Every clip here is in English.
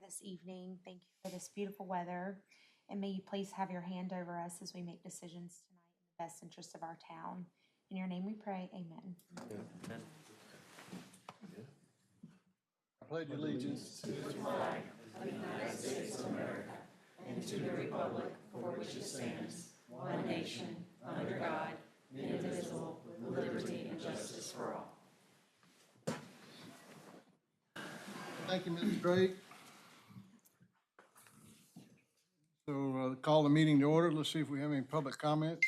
this evening. Thank you for this beautiful weather. And may you please have your hand over us as we make decisions tonight in the best interest of our town. In your name we pray, amen. I pledge allegiance to the flag of the United States of America and to the republic for which it stands, one nation, under God, indivisible, with liberty and justice for all. Thank you, Mrs. Drake. So call the meeting to order. Let's see if we have any public comments.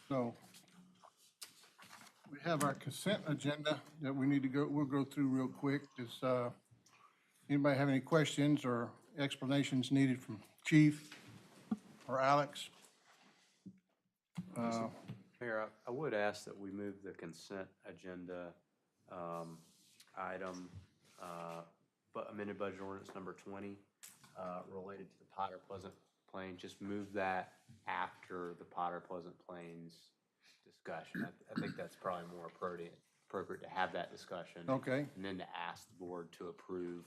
So we have our consent agenda that we need to go, we'll go through real quick. Does anybody have any questions or explanations needed from Chief or Alex? Mayor, I would ask that we move the consent agenda item, but amended budget ordinance number 20 related to the Potter Pleasant Plains. Just move that after the Potter Pleasant Plains discussion. I think that's probably more appropriate to have that discussion. Okay. And then to ask the board to approve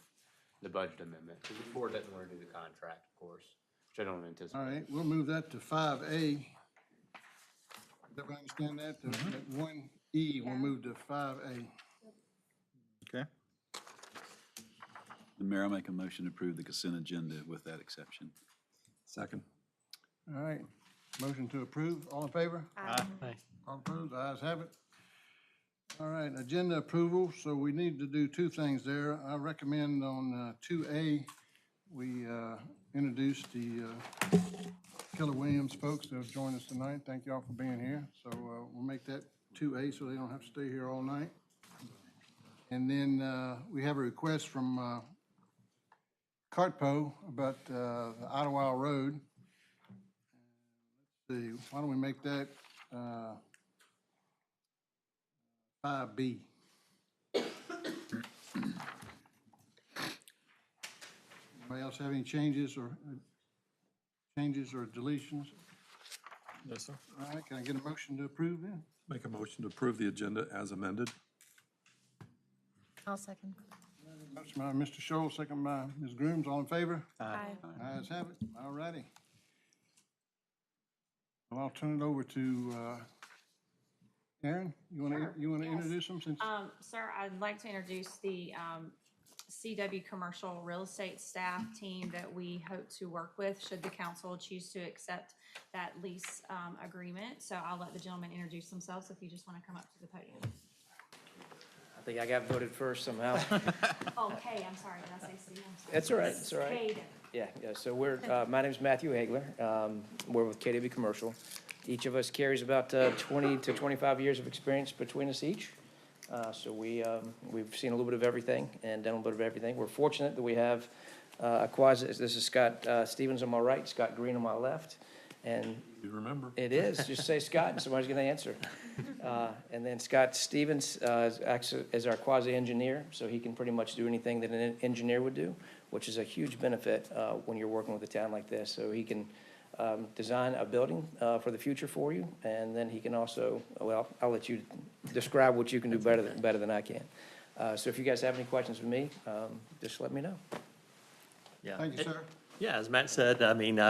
the budget amendment. Because the board doesn't want to do the contract, of course, which I don't anticipate. All right, we'll move that to 5A. Everybody understand that? That 1E, we'll move to 5A. Okay. The mayor, I'll make a motion to approve the consent agenda with that exception. Second. All right, motion to approve. All in favor? Aye. All opposed? The ayes have it. All right, agenda approval. So we need to do two things there. I recommend on 2A, we introduce the Keller Williams folks that have joined us tonight. Thank y'all for being here. So we'll make that 2A so they don't have to stay here all night. And then we have a request from Cartpo about the Idlewild Road. Let's see, why don't we make that 5B? Anybody else have any changes or deletions? Yes, sir. All right, can I get a motion to approve then? Make a motion to approve the agenda as amended. I'll second. Motion by Mr. Scholl, second by Ms. Grooms. All in favor? Aye. Ayes have it. All righty. Well, I'll turn it over to Aaron. You want to Yes. introduce them since? Sir, I'd like to introduce the CW Commercial Real Estate staff team that we hope to work with should the council choose to accept that lease agreement. So I'll let the gentlemen introduce themselves if you just want to come up to the podium. I think I got voted first somehow. Oh, Kay, I'm sorry, did I say C? I'm sorry. That's all right, that's all right. Kay. Yeah, so we're, my name's Matthew Hagler. We're with KW Commercial. Each of us carries about 20 to 25 years of experience between us each. So we've seen a little bit of everything and done a little bit of everything. We're fortunate that we have a quasi, this is Scott Stevens on my right, Scott Green on my left. And You remember? it is, just say Scott and somebody's gonna answer. And then Scott Stevens acts as our quasi-engineer, so he can pretty much do anything that an engineer would do, which is a huge benefit when you're working with a town like this. So he can design a building for the future for you, and then he can also, well, I'll let you describe what you can do better than I can. So if you guys have any questions for me, just let me know. Yeah. Thank you, sir. Yeah, as Matt said, I mean,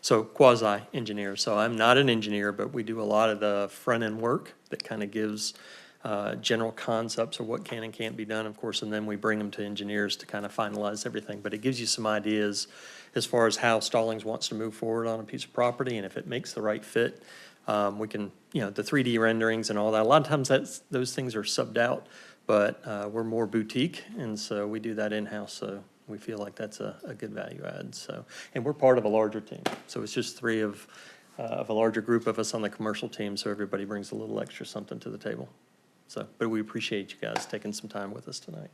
so quasi-engineer. So I'm not an engineer, but we do a lot of the front-end work that kind of gives general concepts of what can and can't be done, of course, and then we bring them to engineers to kind of finalize everything. But it gives you some ideas as far as how Stallings wants to move forward on a piece of property, and if it makes the right fit, we can, the 3D renderings and all that. A lot of times those things are subbed out, but we're more boutique, and so we do that in-house, so we feel like that's a good value add. So, and we're part of a larger team, so it's just three of a larger group of us on the commercial team, so everybody brings a little extra something to the table. So, but we appreciate you guys taking some time with us tonight.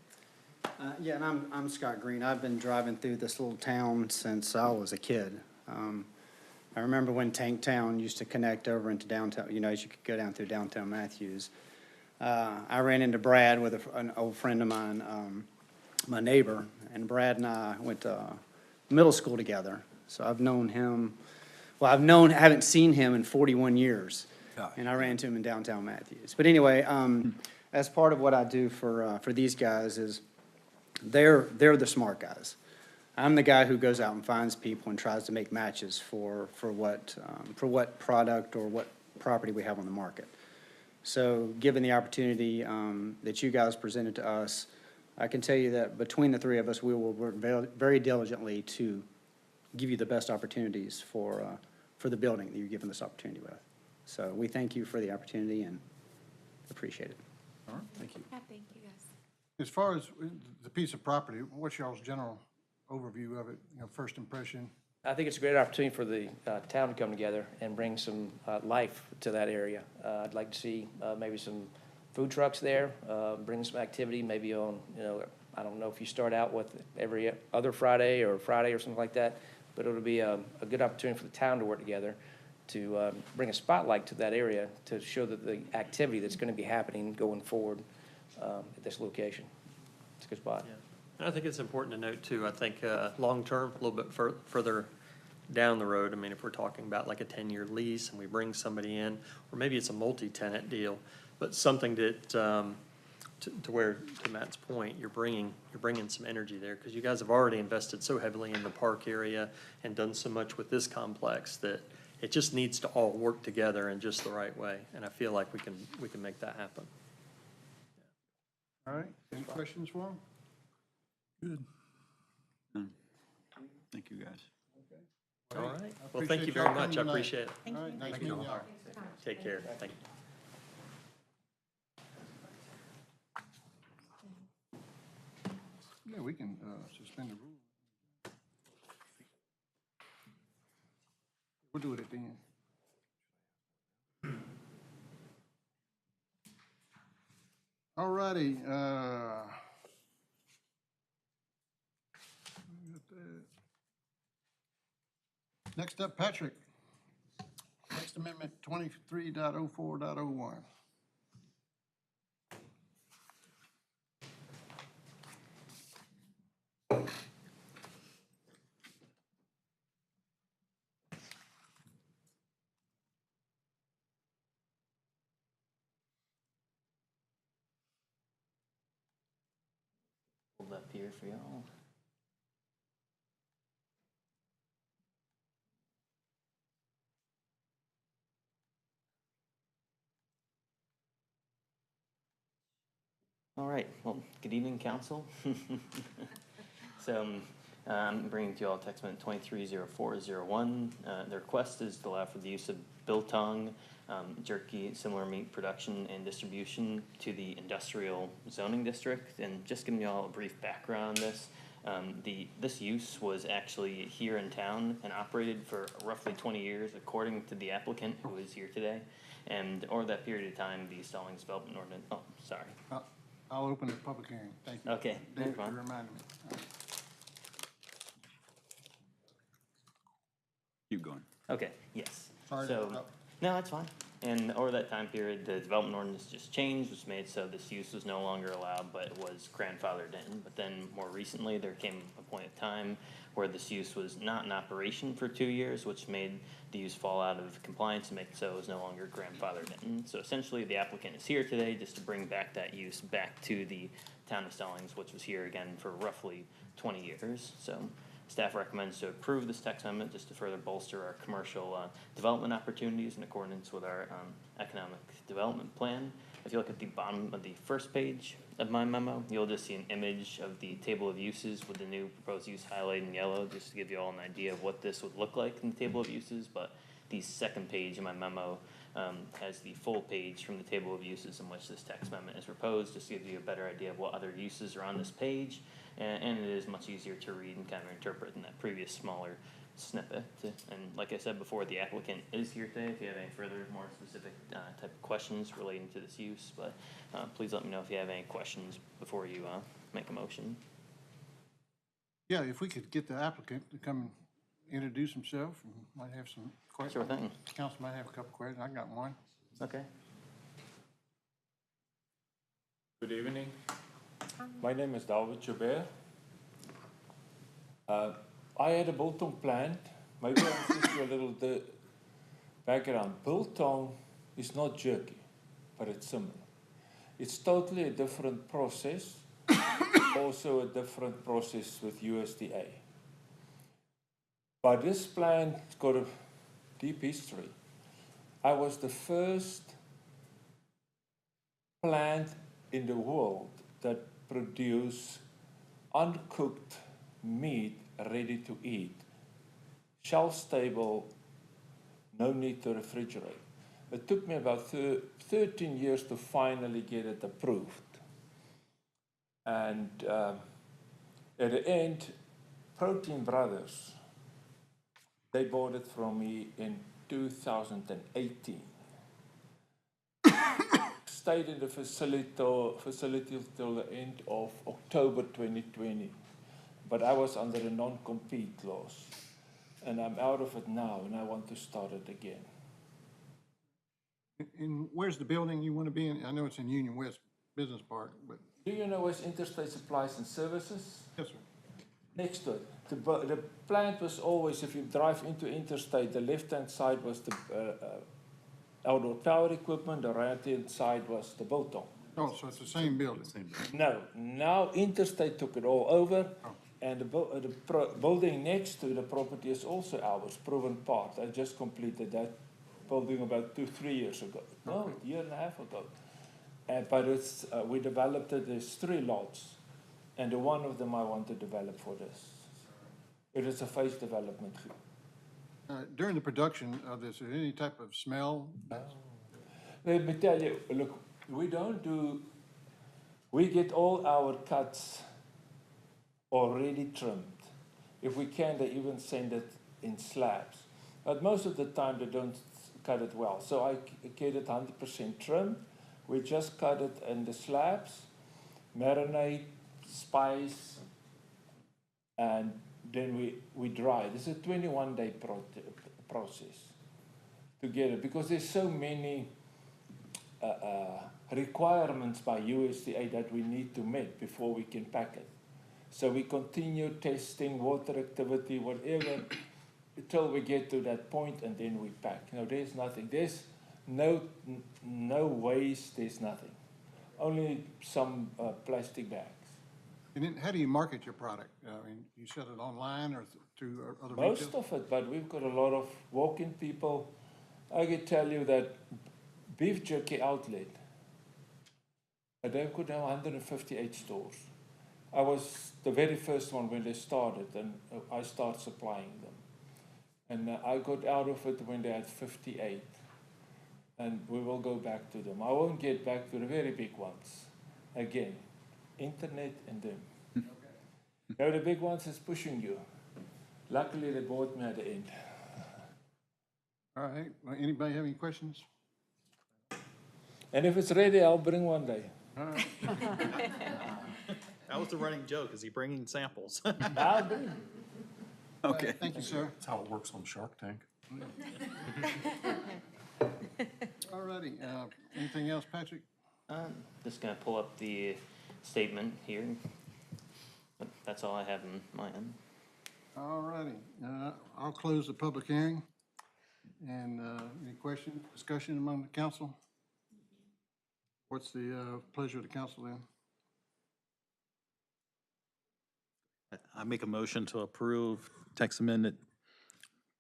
Yeah, and I'm Scott Green. I've been driving through this little town since I was a kid. I remember when Tank Town used to connect over into downtown, as you could go down through downtown Matthews. I ran into Brad with an old friend of mine, my neighbor, and Brad and I went to middle school together. So I've known him, I haven't seen him in 41 years. And I ran into him in downtown Matthews. But anyway, as part of what I do for these guys is they're the smart guys. I'm the guy who goes out and finds people and tries to make matches for what product or what property we have on the market. So given the opportunity that you guys presented to us, I can tell you that between the three of us, we will work very diligently to give you the best opportunities for the building that you're given this opportunity with. So we thank you for the opportunity and appreciate it. All right, thank you. Yeah, thank you, guys. As far as the piece of property, what's y'all's general overview of it, first impression? I think it's a great opportunity for the town to come together and bring some life to that area. I'd like to see maybe some food trucks there, bring some activity, maybe on, I don't know if you start out with every other Friday or something like that, but it'll be a good opportunity for the town to work together to bring a spotlight to that area to show that the activity that's going to be happening going forward at this location. It's a good spot. Yeah. And I think it's important to note too, I think, long-term, a little bit further down the road, I mean, if we're talking about like a 10-year lease and we bring somebody in, or maybe it's a multi-tenant deal, but something that, to where, to Matt's point, you're bringing some energy there, because you guys have already invested so heavily in the park area and done so much with this complex that it just needs to all work together in just the right way, and I feel like we can make that happen. All right, any questions for them? Good. Thank you, guys. All right. I Well, thank appreciate you y'all very much. coming I tonight. appreciate it. All right, nice meeting y'all. Take care. Thank you. Yeah, we can suspend the rule. We'll do it at the end. All righty. Next up, Patrick. Next Amendment 23.04.01. Hold up here for y'all. All right, well, good evening, council. So I'm bringing to you all text amendment 230401. The request is to allow for the use of biltong, jerky, similar meat production and distribution to the industrial zoning district. And just giving you all a brief background on this. This use was actually here in town and operated for roughly 20 years, according to the applicant who is here today. And over that period of time, the Stallings development ordinance, oh, sorry. I'll open the public hearing. Thank you. Okay, no David, for problem. reminding me. Keep going. Okay, yes. Sorry to So, interrupt. no, that's fine. And over that time period, the development ordinance just changed, which made so this use was no longer allowed, but it was grandfathered in. But then more recently, there came a point of time where this use was not in operation for 2 years, which made the use fall out of compliance and make it so it was no longer grandfathered in. So essentially, the applicant is here today just to bring back that use back to the town of Stallings, which was here again for roughly 20 years. So staff recommends to approve this text amendment just to further bolster our commercial development opportunities in accordance with our economic development plan. If you look at the bottom of the first page of my memo, you'll just see an image of the table of uses with the new proposed use highlighted in yellow, just to give you all an idea of what this would look like in the table of uses. But the second page of my memo has the full page from the table of uses in which this text amendment is proposed, just to give you a better idea of what other uses are on this page. And it is much easier to read and kind of interpret than that previous smaller snippet. And like I said before, the applicant is here today if you have any further, more specific type of questions relating to this use. But please let me know if you have any questions before you make a motion. Yeah, if we could get the applicant to come and introduce himself, and might have some questions. Sure thing. Council might have a couple questions. I got one. Okay. Good evening. My name is David Joubert. I had a biltong plant. Maybe I'll give you a little background. Biltong is not jerky, but it's similar. It's totally a different process also a different process with USDA. But this plant got a deep history. I was the first plant in the world that produced uncooked meat ready to eat, shelf stable, no need to refrigerate. It took me about 13 years to finally get it approved. And at the end, Protein Brothers, they bought it from me in 2018. Stayed in the facility till the end of October 2020. But I was under a non-compete clause. And I'm out of it now, and I want to start it again. And where's the building you want to be in? I know it's in Union West Business Park, but. Do you know where's Interstate Supplies and Services? Yes, sir. Next to it. The plant was always, if you drive into Interstate, the left-hand side was the outdoor power equipment, the right-hand side was the biltong. Oh, so it's the same building? No, now Interstate took it all over, and the building next to the property is also ours, Proven Park. I just completed that building about 2-3 years ago. No, a year and a half ago. But it's, we developed it, there's 3 lots, and one of them I want to develop for this. It is a phase development. During the production of this, is there any type of smell? Let me tell you, look, we get all our cuts already trimmed. If we can, they even send it in slabs. But most of the time, they don't cut it well. So I get it 100% trimmed. We just cut it in the slabs, marinate, spice, and then we dry. This is a 21-day process to get it, because there's so many requirements by USDA that we need to meet before we can pack it. So we continue testing water activity, whatever, until we get to that point, and then we pack. No, there's nothing. There's no waste, there's nothing. Only some plastic bags. And then how do you market your product? I mean, you sell it online or through other retail? Most of it, but we've got a lot of walk-in people. I can tell you that Beef Jerky Outlet, they've got now 158 stores. I was the very first one when they started, and I started supplying them. And I got out of it when they had 58. And we will go back to them. I won't get back to the very big ones. Again, internet and them. Now the big ones is pushing you. Luckily, they bought me at the end. All right. Well, anybody have any questions? And if it's ready, I'll bring one day. All right. That was the running joke. Is he bringing samples? I'll bring. Okay. Thank you, sir. That's how it works on Shark Tank. All righty. Anything else, Patrick? Just gonna pull up the statement here. But that's all I have in my end. All righty. I'll close the public hearing. And any questions, discussion among the council? What's the pleasure of the council then? I make a motion to approve text amendment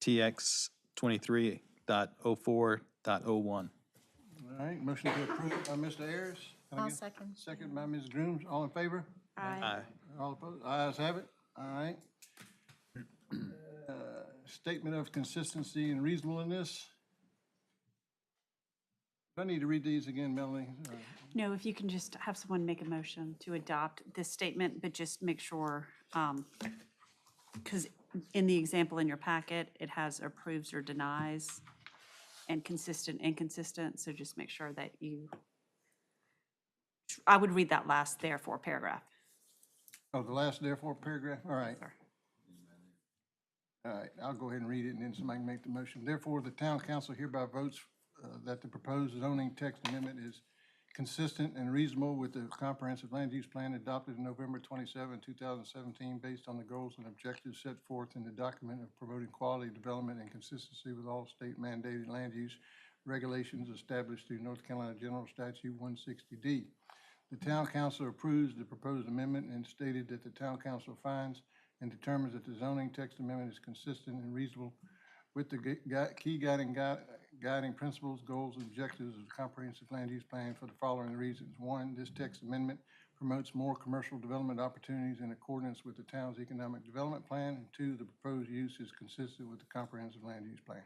TX 23.04.01. All right, motion to approve by Mr. Ayers. Can I I'll get- second. Second by Ms. Grooms. All in favor? Aye. All opposed? Ayes have it. All right. Statement of consistency and reasonableness. Do I need to read these again, Melanie? No, if you can just have someone make a motion to adopt this statement, but just make sure, because in the example in your packet, it has approves or denies and consistent, inconsistent, so just make sure that you, I would read that last therefore paragraph. Oh, the last therefore paragraph? All right. Sorry. All right, I'll go ahead and read it, and then somebody can make the motion. Therefore, the town council hereby votes that the proposed zoning text amendment is consistent and reasonable with the comprehensive land use plan adopted November 27, 2017, based on the goals and objectives set forth in the document of promoting quality development and consistency with all state mandated land use regulations established through North Carolina General Statute 160D. The town council approves the proposed amendment and stated that the town council finds and determines that the zoning text amendment is consistent and reasonable with the key guiding principles, goals, and objectives of the comprehensive land use plan for the following reasons. One, this text amendment promotes more commercial development opportunities in accordance with the town's economic development plan. And two, the proposed use is consistent with the comprehensive land use plan.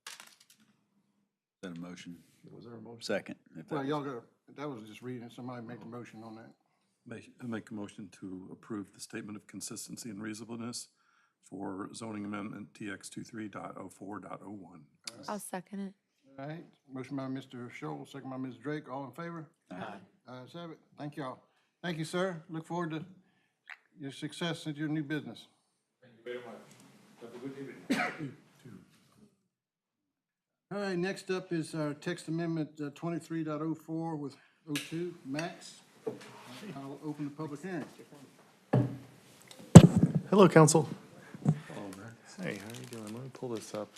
Is that a motion? Was there a motion? Second. if that Well, was- y'all got, that was just reading, somebody make a motion on that. Make a motion to approve the statement of consistency and reasonableness for zoning amendment TX 23.04.01. I'll second it. All right, motion by Mr. Scholl, second by Ms. Drake, all in favor? Aye. Ayes have it, thank y'all. Thank you, sir, look forward to your success at your new business. Thank you very much. Have a good evening. All right, next up is our text amendment 23.04 with 02, Max. I'll open the public hearing. Hello, council. Oh, Max. Hey, how are you doing? Let me pull this up.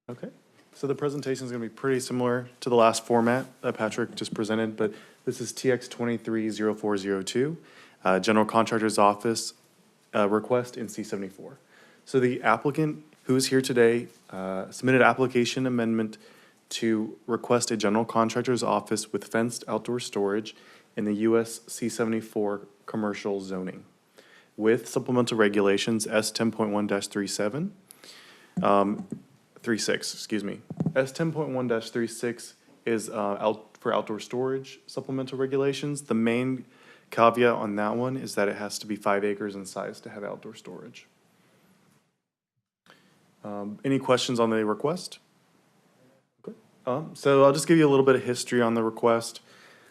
Okay, so the presentation is going to be pretty similar to the last format that Patrick just presented, but this is TX 230402, General Contractor's Office request in C74. So the applicant who is here today submitted application amendment to request a general contractor's office with fenced outdoor storage in the US C74 commercial zoning with supplemental regulations S 10.1-37, 36, excuse me. S 10.1-36 is for outdoor storage supplemental regulations. The main caveat on that one is that it has to be 5 acres in size to have outdoor storage. Any questions on the request? Okay. So I'll just give you a little bit of history on the request.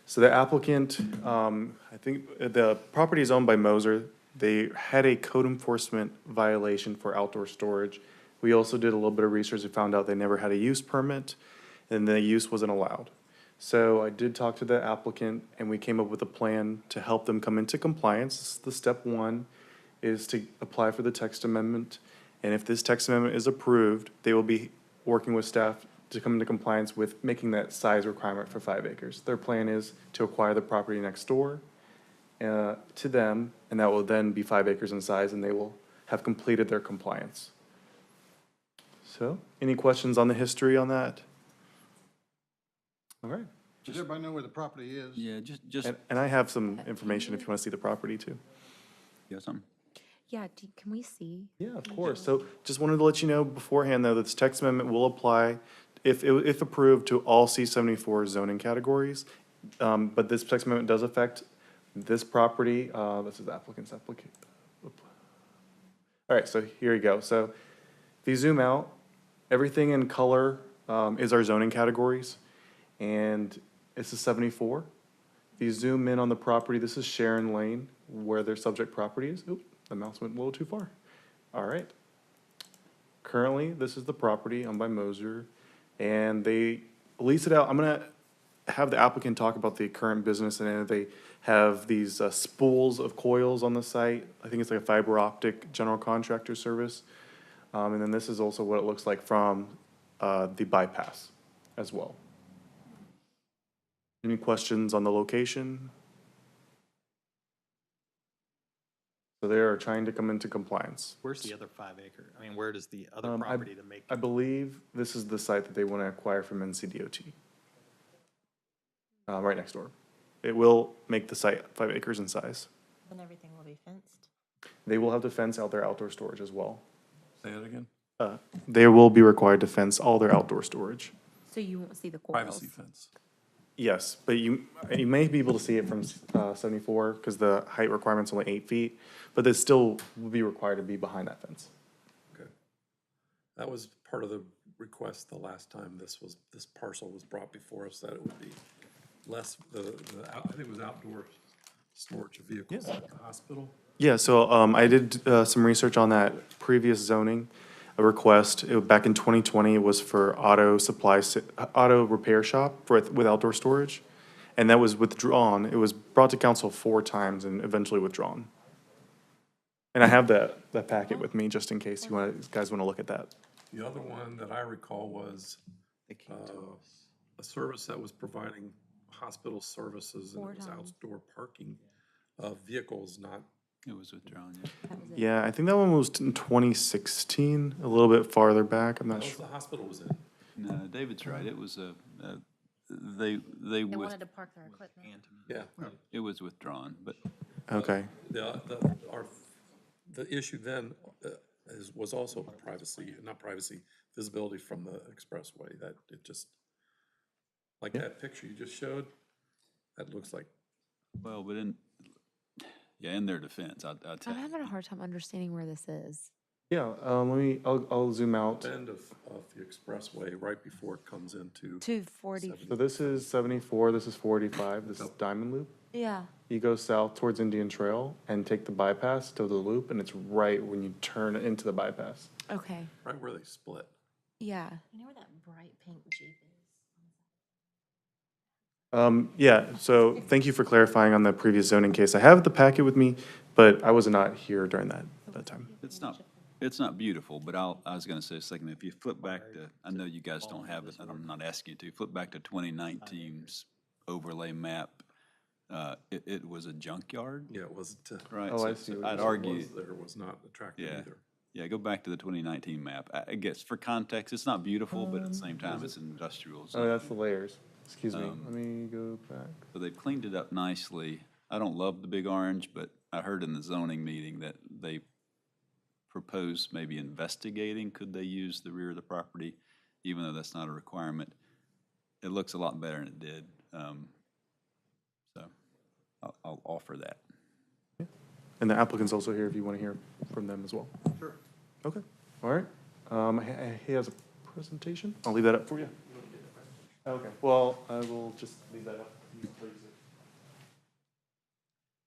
So the applicant, I think the property is owned by Moser. They had a code enforcement violation for outdoor storage. We also did a little bit of research and found out they never had a use permit and the use wasn't allowed. So I did talk to the applicant and we came up with a plan to help them come into compliance. This is the step one, is to apply for the text amendment. And if this text amendment is approved, they will be working with staff to come into compliance with making that size requirement for 5 acres. Their plan is to acquire the property next door to them, and that will then be 5 acres in size, and they will have completed their compliance. So, any questions on the history on that? All right. Does everybody know where the property is? Yeah, just, And I have some information if you want to see the property too. you got something? Yeah, can we see? Yeah, of course. So just wanted to let you know beforehand, though, that this text amendment will apply, if approved, to all C74 zoning categories. But this text amendment does affect this property. This is the applicant's application. All right, so here you go. So if you zoom out, everything in color is our zoning categories. And this is 74. If you zoom in on the property, this is Sharon Lane, where their subject property is. Oop, the mouse went a little too far. All right. Currently, this is the property owned by Moser, and they lease it out. I'm gonna have the applicant talk about the current business, and they have these spools of coils on the site. I think it's like a fiber optic general contractor service. And then this is also what it looks like from the bypass as well. Any questions on the location? So they are trying to come into compliance. Where's the other 5 acre? I mean, where does the other I- property to make? I believe this is the site that they want to acquire from NCDOT. Right next door. It will make the site 5 acres in size. And everything will be fenced? They will have to fence out their outdoor storage as well. Say it again. They will be required to fence all their outdoor storage. So you won't see the coils? Privacy fence. Yes, but you may be able to see it from 74 because the height requirement's only 8 feet, but they still will be required to be behind that fence. Okay. That was part of the request the last time this parcel was brought before us, that it would be less, I think it was outdoor storage of vehicles at the hospital. Yeah, so I did some research on that previous zoning request. Back in 2020, it was for auto repair shop with outdoor storage. And that was withdrawn. It was brought to council 4 times and eventually withdrawn. And I have that packet with me just in case you guys want to look at that. The other one that I recall was a service that was providing hospital services and it was outdoor parking of vehicles, not. It was withdrawn, yeah. Yeah, I think that one was in 2016, a little bit farther back. I'm not That was sure. the hospital was in. No, David's right. It was they They wanted to park their equipment. Yeah. it was withdrawn, but Okay. The issue then was also privacy, not privacy, visibility from the expressway, that it just, like that picture you just showed, that looks like. well, but in their defense, I'll tell I'm you. having a hard time understanding where this is. Yeah, I'll zoom out. End of the expressway, right before it comes into. 240. So this is 74, this is 45, this is Diamond Loop. Yeah. You go south towards Indian Trail and take the bypass to the loop, and it's right when you turn into the bypass. Okay. Right where they split. Yeah. You know where that bright pink Jeep is? Yeah, so thank you for clarifying on the previous zoning case. I have the packet with me, but I was not here during that time. It's not beautiful, but I was gonna say a second, if you flip back to, I know you guys don't have it, and I'm not asking you to, flip back to 2019's overlay map. It was a junkyard, Yeah, it wasn't, right? Oh, So I see what I'd you're argue, there was not attractive Yeah. either. yeah, go back to the 2019 map. I guess for context, it's not beautiful, but at the same time, it's industrial. Oh, that's the layers. Excuse me, Um, let me go back. So they've cleaned it up nicely. I don't love the big orange, but I heard in the zoning meeting that they proposed maybe investigating, could they use the rear of the property, even though that's not a requirement. It looks a lot better than it did. So I'll offer that. And the applicant's also here if you want to hear from them as well. Sure. Okay, all right. He has a presentation. I'll leave that up for you. Okay, well, I will just leave that up. You please.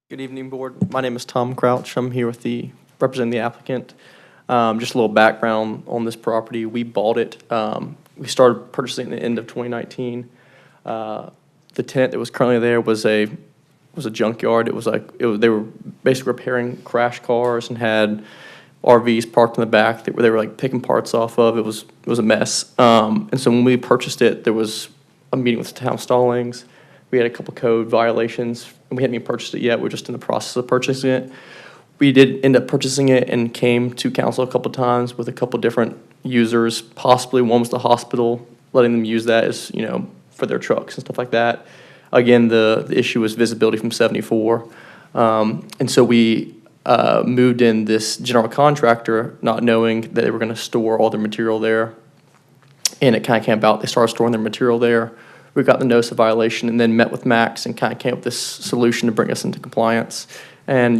Good evening, Board. My name is Tom Crouch. I'm here representing the applicant. Just a little background on this property. We bought it, we started purchasing at the end of 2019. The tenant that was currently there was a junkyard. They were basically repairing crash cars and had RVs parked in the back that they were like picking parts off of. It was a mess. And so when we purchased it, there was a meeting with the town Stallings. We had a couple code violations, and we hadn't even purchased it yet. We're just in the process of purchasing it. We did end up purchasing it and came to council a couple times with a couple different users. Possibly one was the hospital, letting them use that as, for their trucks and stuff like that. Again, the issue was visibility from 74. And so we moved in this general contractor, not knowing that they were going to store all their material there. And it kind of came about, they started storing their material there. We got the notice of violation and then met with Max and kind of came up with this solution to bring us into compliance. And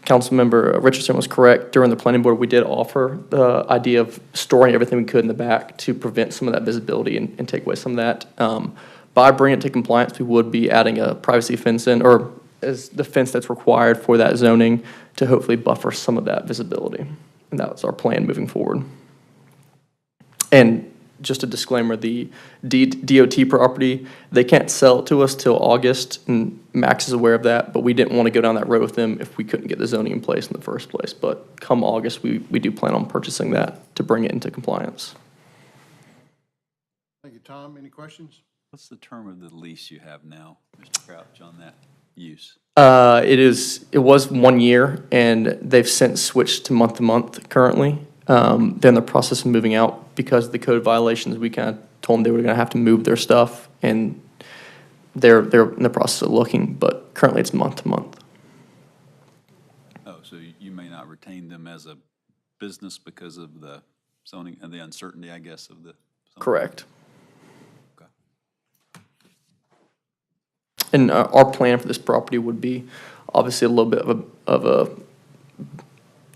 Councilmember Richardson was correct. During the planning board, we did offer the idea of storing everything we could in the back to prevent some of that visibility and take away some of that. By bringing it to compliance, we would be adding a privacy fence in, or as the fence that's required for that zoning to hopefully buffer some of that visibility. And that was our plan moving forward. And just a disclaimer, the DOT property, they can't sell it to us till August, and Max is aware of that, but we didn't want to go down that road with them if we couldn't get the zoning in place in the first place. But come August, we do plan on purchasing that to bring it into compliance. Thank you, Tom. Any questions? What's the term of the lease you have now, Mr. Crouch, on that use? It was 1 year, and they've since switched to month currently. They're in the process of moving out because of the code violations. We kind of told them they were going to have to move their stuff, and they're in the process of looking, but currently it's month to month. Oh, so you may not retain them as a business because of the zoning and the uncertainty, I guess, of the zoning? Correct. Okay. And our plan for this property would be obviously a little bit of a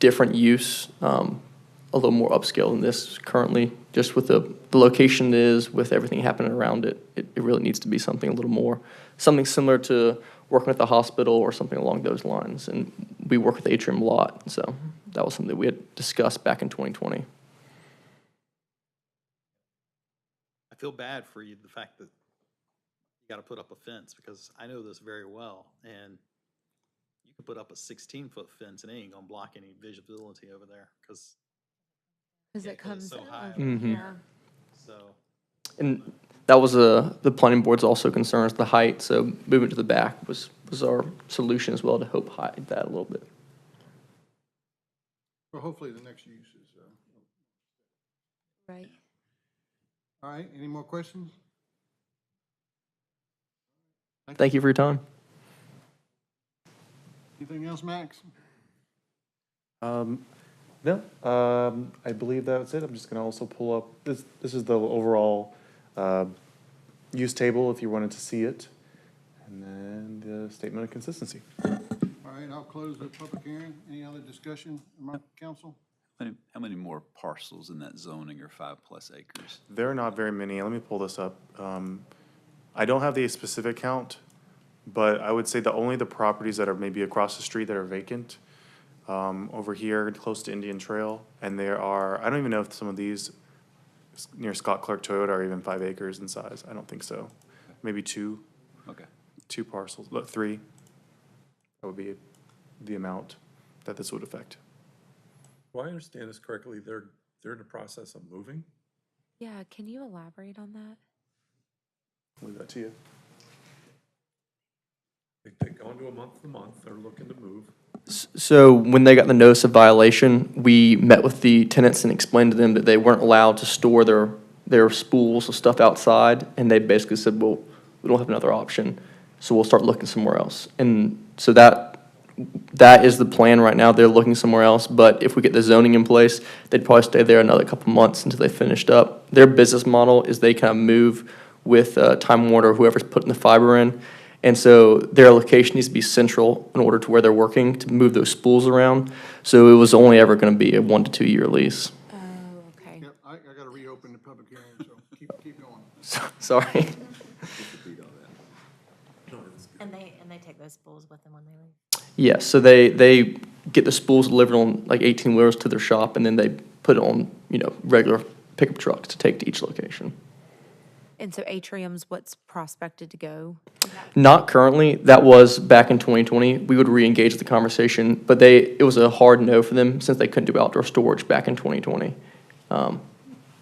different use, a little more upscale than this currently, just with the location it is, with everything happening around it. It really needs to be something a little more, something similar to working at the hospital or something along those lines. And we work with Atrium a lot, so that was something that we had discussed back in 2020. I feel bad for you, the fact that you got to put up a fence, because I know this very well, and you can put up a 16-foot fence and it ain't gonna block any visibility over there, because It comes so high. Mhm. So And That was the planning board's also concerns, the height, so moving to the back was our solution as well to help hide that a little bit. Well, hopefully the next use is, Right. all right, any more questions? Thank you for your time. Anything else, Max? No, I believe that's it. I'm just gonna also pull up, this is the overall, use table if you wanted to see it. And then the statement of consistency. All right, I'll close the public hearing. Any other discussion among council? How many more parcels in that zoning are 5+ acres? There are not very many. Let me pull this up. I don't have the specific count, but I would say that only the properties that are maybe across the street that are vacant, over here, close to Indian Trail, and there are, I don't even know if some of these near Scott Clark Toyota are even 5 acres in size. I don't think so. Maybe 2. Okay. 2 parcels, but 3. That would be the amount that this would affect. Do I understand this correctly? They're in the process of moving? Yeah, can you elaborate on that? Leave that to you. They've gone to a month to month, they're looking to move. So when they got the notice of violation, we met with the tenants and explained to them that they weren't allowed to store their spools of stuff outside, and they basically said, well, we don't have another option, so we'll start looking somewhere else. And so that is the plan right now. They're looking somewhere else, but if we get the zoning in place, they'd probably stay there another couple months until they finished up. Their business model is they kind of move with Time Warner, whoever's putting the fiber in. And so their location needs to be central in order to where they're working to move those spools around. So it was only ever going to be a 1 to 2 year lease. Oh, okay. Yep, I gotta reopen the public hearing, so keep going. Sorry. And they take those spools with them when they leave? Yes, so they get the spools delivered on like 18-wheelers to their shop, and then they put it on, regular pickup trucks to take to each location. And so Atrium's what's prospected to go? Not currently. That was back in 2020. We would re-engage the conversation, but it was a hard no for them since they couldn't do outdoor storage back in 2020.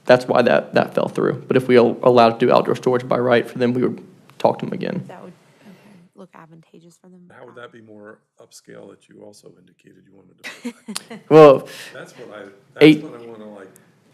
That's why that fell through. But if we allowed to do outdoor storage by right for them, we would talk to them again. That would, look advantageous for them. How would that be more upscale that you also indicated you wanted to provide? Well, That's what I wanna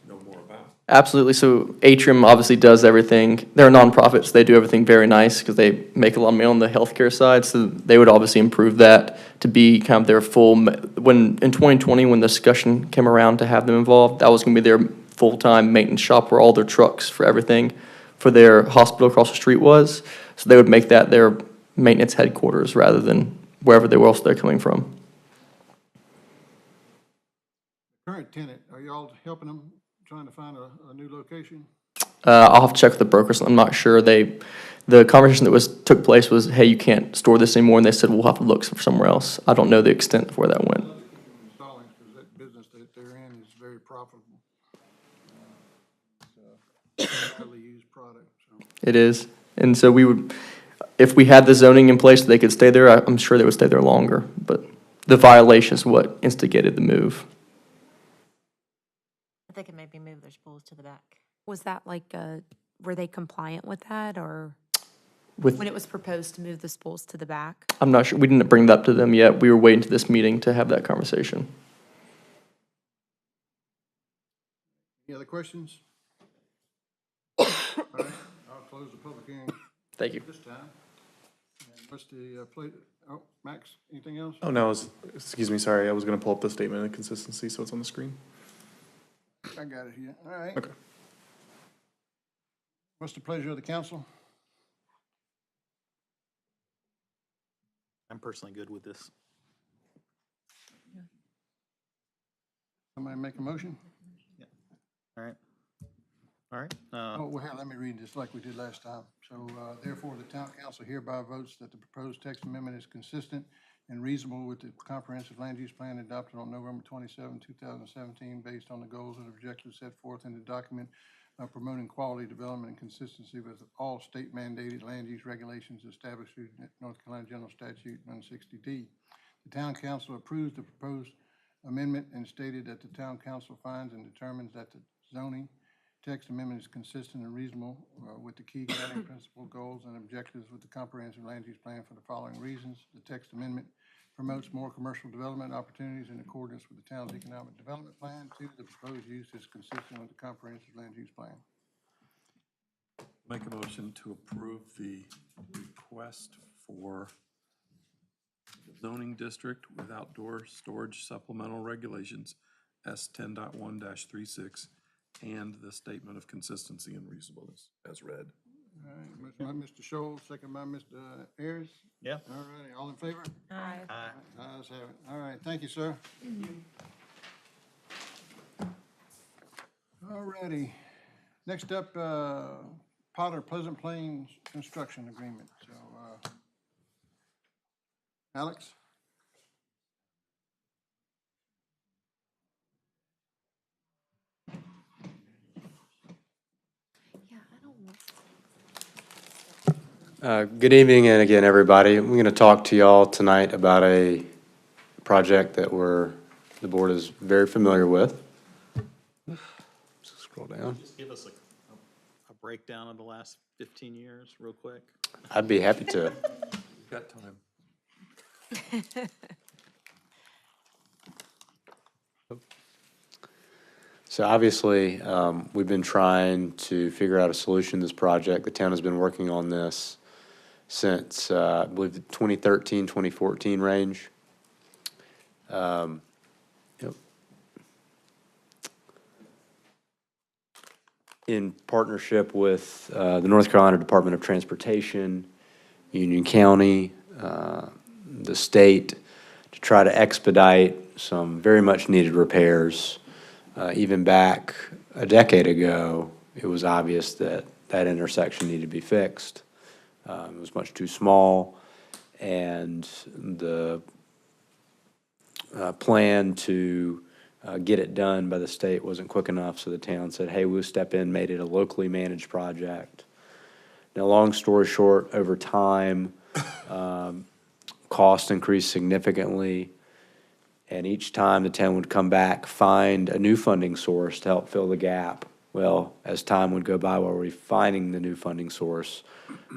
know more about. absolutely. So Atrium obviously does everything. They're a nonprofit, so they do everything very nice because they make a lot of money on the healthcare side. So they would obviously improve that to be kind of their full. When in 2020, when the discussion came around to have them involved, that was going to be their full-time maintenance shop where all their trucks for everything for their hospital across the street was. So they would make that their maintenance headquarters rather than wherever else they're coming from. Current tenant, are y'all helping them, trying to find a new location? I'll have to check with the brokers. I'm not sure. The conversation that took place was, hey, you can't store this anymore, and they said we'll have to look for somewhere else. I don't know the extent of where that went. Stallings, because that business that they're in is very profitable. It's a highly used product, so. It is, and so we would, if we had the zoning in place, they could stay there. I'm sure they would stay there longer. But the violation is what instigated the move. They could maybe move their spools to the back. Was that were they compliant with that, or when it was proposed to move the spools to the back? I'm not sure. We didn't bring that up to them yet. We were waiting to this meeting to have that conversation. Any other questions? All right, I'll close the public hearing. Thank you. This time. And what's the plate? Oh, Max, anything else? Oh, no, excuse me, sorry. I was going to pull up the statement of consistency, so it's on the screen. I got it here. All right. Okay. What's the pleasure of the council? I'm personally good with this. Somebody make a motion? All right. All right. Oh, well, let me read this like we did last time. So therefore, the town council hereby votes that the proposed text amendment is consistent and reasonable with the comprehensive land use plan adopted on November 27, 2017, based on the goals and objectives set forth in the document promoting quality development and consistency with all state mandated land use regulations established through North Carolina General Statute 160D. The town council approves the proposed amendment and stated that the town council finds and determines that the zoning Text amendment is consistent and reasonable with the key guiding principle, goals, and objectives with the comprehensive land use plan for the following reasons. The text amendment promotes more commercial development opportunities in accordance with the town's economic development plan. 2, the proposed use is consistent with the comprehensive land use plan. Make a motion to approve the request for zoning district with outdoor storage supplemental regulations, S 10.1-36, and the statement of consistency and reasonableness as read. All right, motion by Mr. Scholl, second by Mr. Ayers. Yeah. All righty, all in favor? Aye. Ayes have it. All right, thank you, sir. All righty. Next up, Potter Pleasant Plains Construction Agreement. So, Alex? Good evening, and again, everybody. I'm going to talk to y'all tonight about a project that the board is very familiar with. Scroll down. Just give us a breakdown of the last 15 years, real quick. I'd be happy to. Got time. So obviously, we've been trying to figure out a solution to this project. The town has been working on this since, I believe, the 2013, 2014 range. Yep. In partnership with the North Carolina Department of Transportation, Union County, the state, to try to expedite some very much needed repairs. Even back a decade ago, it was obvious that that intersection needed to be fixed. It was much too small, and the plan to get it done by the state wasn't quick enough, so the town said, hey, we'll step in, made it a locally managed project. Now, long story short, over time, cost increased significantly, and each time the town would come back, find a new funding source to help fill the gap. Well, as time would go by while we're finding the new funding source,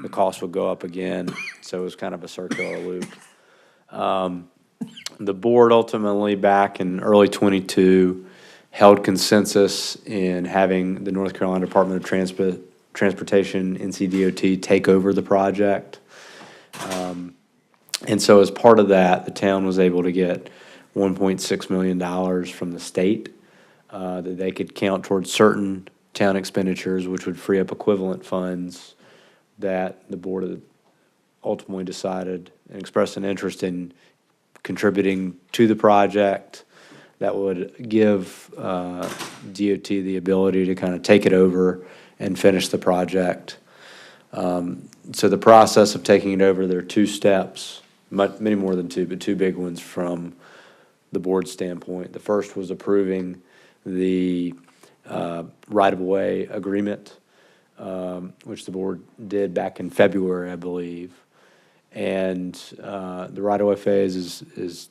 the cost would go up again, so it was kind of a circular loop. The board ultimately, back in early '22, held consensus in having the North Carolina Department of Transportation, NCDOT, take over the project. And so as part of that, the town was able to get $1.6 million from the state that they could count towards certain town expenditures, which would free up equivalent funds that the board ultimately decided and expressed an interest in contributing to the project that would give DOT the ability to kind of take it over and finish the project. So the process of taking it over, there are 2 steps, many more than 2, but 2 big ones from the board standpoint. The first was approving the right-of-way agreement, which the board did back in February, I believe. And the right-of-way phase is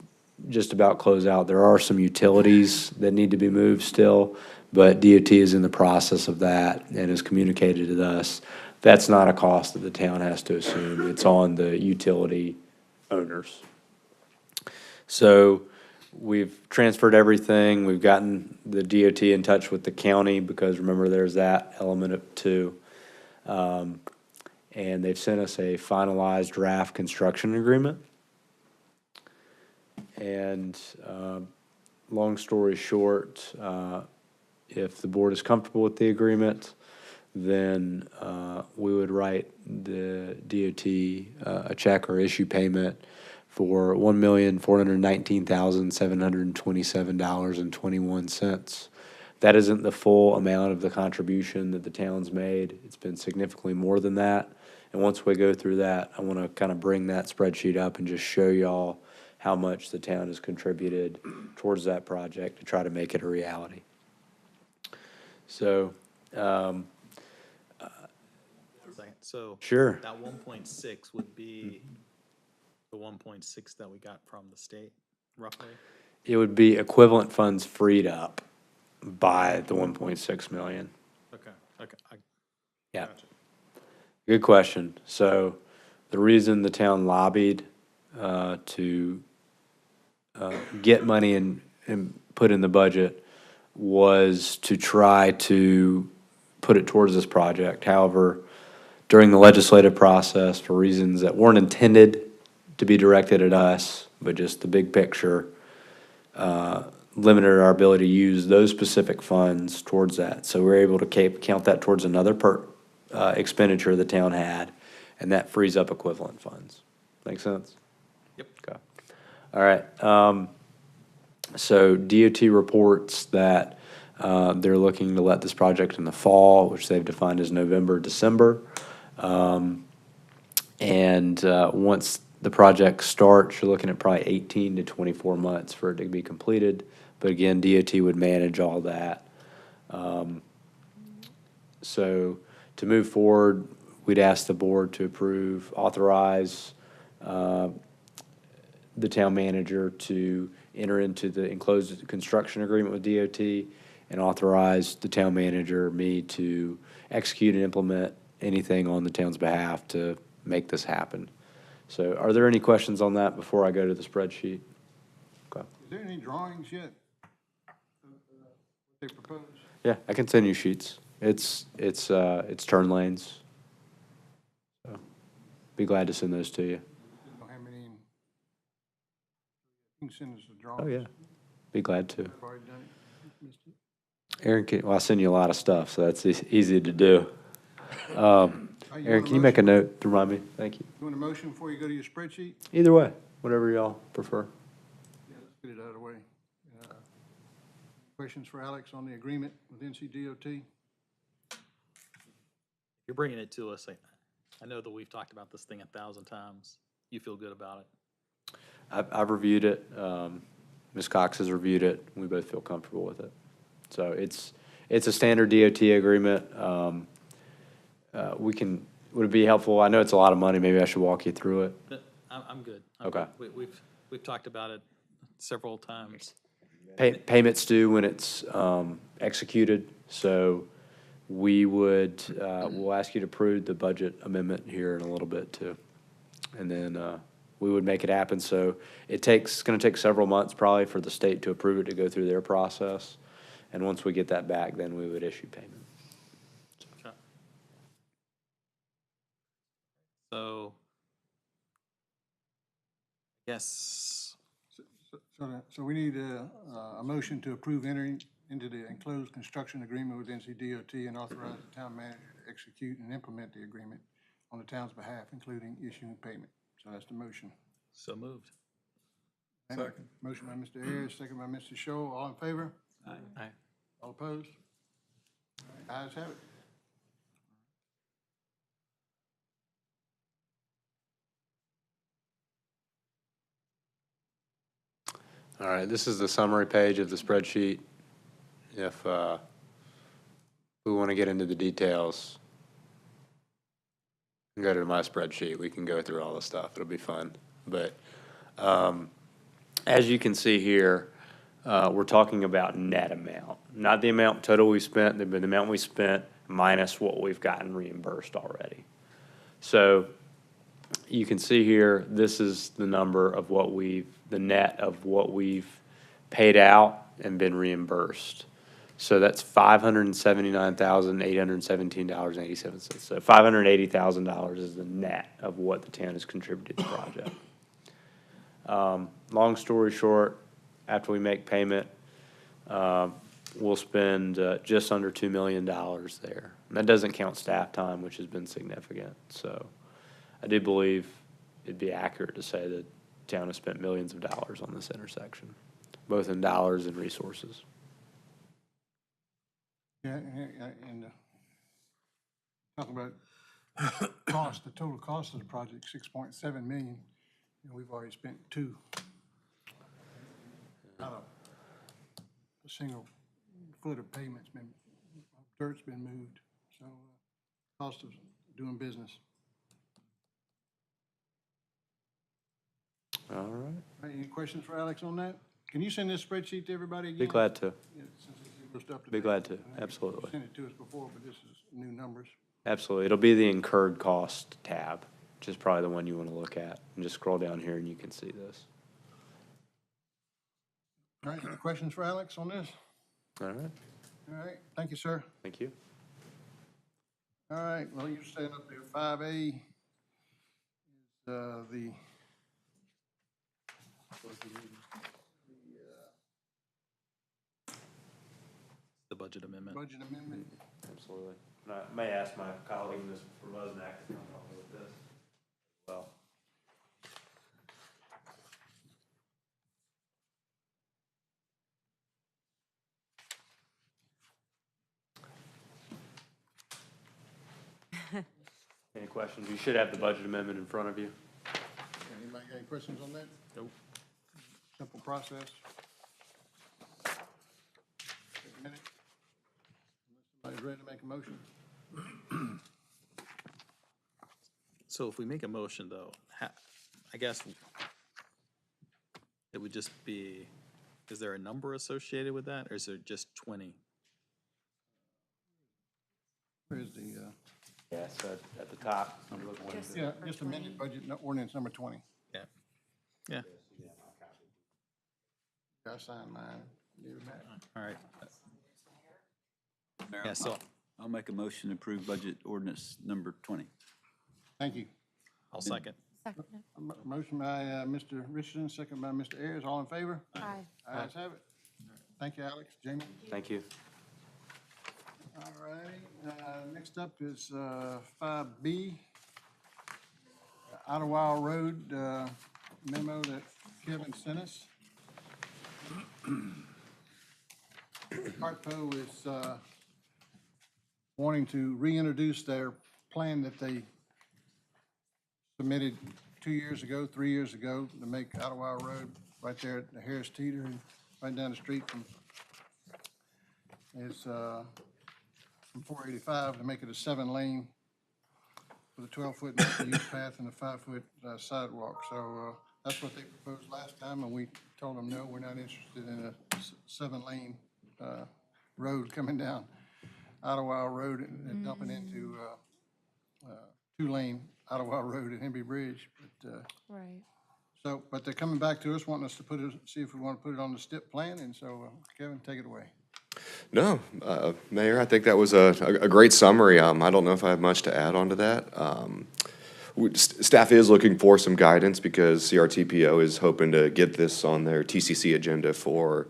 just about close out. There are some utilities that need to be moved still, but DOT is in the process of that and has communicated to us. That's not a cost that the town has to assume. It's on the utility owners. So we've transferred everything. We've gotten the DOT in touch with the county because remember there's that element of too. And they've sent us a finalized draft construction agreement. And long story short, if the board is comfortable with the agreement, then we would write the DOT a check or issue payment for $1,419,727.21. That isn't the full amount of the contribution that the town's made. It's been significantly more than that. And once we go through that, I want to kind of bring that spreadsheet up and just show y'all how much the town has contributed towards that project to try to make it a reality. So, So sure. that 1.6 would be the 1.6 that we got from the state, roughly? It would be equivalent funds freed up by the 1.6 million. Okay, okay. Yeah. Gotcha. Good question. So the reason the town lobbied to get money and put in the budget was to try to put it towards this project. However, during the legislative process, for reasons that weren't intended to be directed at us, but just the big picture, limited our ability to use those specific funds towards that. So we're able to count that towards another expenditure the town had, and that frees up equivalent funds. Make sense? Yep. Okay. All right. So DOT reports that they're looking to let this project in the fall, which they've defined as November, December. And once the project starts, you're looking at probably 18 to 24 months for it to be completed. But again, DOT would manage all that. So to move forward, we'd ask the board to authorize the town manager to enter into the enclosed construction agreement with DOT and authorize the town manager, me, to execute and implement anything on the town's behalf to make this happen. So are there any questions on that before I go to the spreadsheet? Okay. Is there any drawings yet? What they propose? Yeah, I can send you sheets. It's turn lanes. So, be glad to send those to you. Don't have any. You can send us the drawings. Oh, yeah. Be glad to. I've already done it. Missed it. Aaron, well, I send you a lot of stuff, so that's easy to do. You Aaron, want can a you make a motion? note to remind me? Thank you. You want a motion before you go to your spreadsheet? Either way, whatever y'all prefer. Yeah, let's get it out of the way. Questions for Alex on the agreement with NCDOT? You're bringing it to us. I know that we've talked about this thing 1,000 times. You feel good about it? I've reviewed it. Ms. Cox has reviewed it. We both feel comfortable with it. So it's a standard DOT agreement. Would it be helpful? I know it's a lot of money. Maybe I should walk you through it. I'm good. Okay. Good. We've talked about it several times. Payments due when it's executed. So we'll ask you to approve the budget amendment here in a little bit too. And then we would make it happen. So it's going to take several months probably for the state to approve it to go through their process. And once we get that back, then we would issue payment. Okay. So, yes, So we need a motion to approve entering into the enclosed construction agreement with NCDOT and authorize the town manager to execute and implement the agreement on the town's behalf, including issuing payment. So that's the motion. so moved. Second. Motion by Mr. Ayers, second by Mr. Show. All in favor? Aye. All opposed? Ayes have it. All right, this is the summary page of the spreadsheet. If we want to get into the details, go to my spreadsheet. We can go through all the stuff. It'll be fun. But as you can see here, we're talking about net amount, not the amount total we spent, but the amount we spent minus what we've gotten reimbursed already. So you can see here, this is the number of the net of what we've paid out and been reimbursed. So that's $579,817.87. So $580,000 is the net of what the town has contributed to the project. Long story short, after we make payment, we'll spend just under $2 million there. And that doesn't count staff time, which has been significant. So I do believe it'd be accurate to say that the town has spent millions of dollars on this intersection, both in dollars and resources. Yeah, and talking about cost, the total cost of the project, 6.7 million, and we've already spent 2. Not a single foot of pavement's been, dirt's been moved, so cost of doing business. All right. All right, any questions for Alex on that? Can you send this spreadsheet to everybody again? Be glad to. Yeah, since it's Just up to Be date. glad to, I think you absolutely. Sent it to us before, but this is new numbers. Absolutely. It'll be the incurred cost tab, which is probably the one you want to look at. And just scroll down here and you can see this. All right, any questions for Alex on this? All right. All right, thank you, sir. Thank you. All right, well, you're staying up there. 5A is the The budget amendment. budget amendment. Absolutely. And I may ask my colleague, Ms. Rosnack, to come help me with this. Well. Any questions? You should have the budget amendment in front of you. Anybody got any questions on that? Nope. Simple process. Take a minute. Unless somebody's ready to make a motion. So if we make a motion, though, I guess it would just be, is there a number associated with that, or is there just 20? Where's the, Yeah, so at the top, I'm looking at Just- it. yeah, just amended budget ordinance number 20. Yeah. Yeah, I signed mine. Give it back. all right. Mayor, Yeah, so I'll make a motion to approve budget ordinance number 20. Thank you. I'll second. Second. Motion by Mr. Richardson, second by Mr. Ayers. All in favor? Aye. Ayes have it. Thank you, Alex. Jamie? Thank you. All right, next up is 5B, Ottawa Road memo that Kevin sent us. Hartpo is wanting to reintroduce their plan that they submitted 2 years ago, 3 years ago, to make Ottawa Road right there at the Harris Teeter, and right down the street from, is from 485 to make it a 7-lane with a 12-foot multi-use path and a 5-foot sidewalk. So that's what they proposed last time, and we told them, no, we're not interested in a 7-lane road coming down Ottawa Road and dumping into 2-lane Ottawa Road at Henry Bridge. But, Right. so, but they're coming back to us, wanting us to put it, see if we want to put it on the STIP plan, and so Kevin, take it away. No, Mayor, I think that was a great summary. I don't know if I have much to add on to that. Staff is looking for some guidance because CRTPO is hoping to get this on their TCC agenda for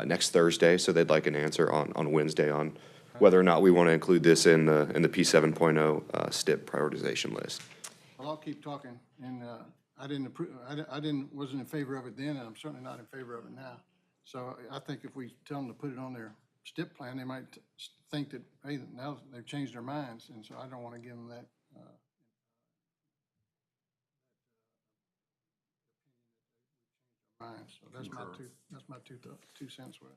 next Thursday, so they'd like an answer on Wednesday on whether or not we want to include this in the P 7.0 STIP prioritization list. Well, I'll keep talking, and I didn't approve, wasn't in favor of it then, and I'm certainly not in favor of it now. So I think if we tell them to put it on their STIP plan, they might think that, hey, now they've changed their minds, and so I don't want to give them that. Minds. So that's my two cents worth.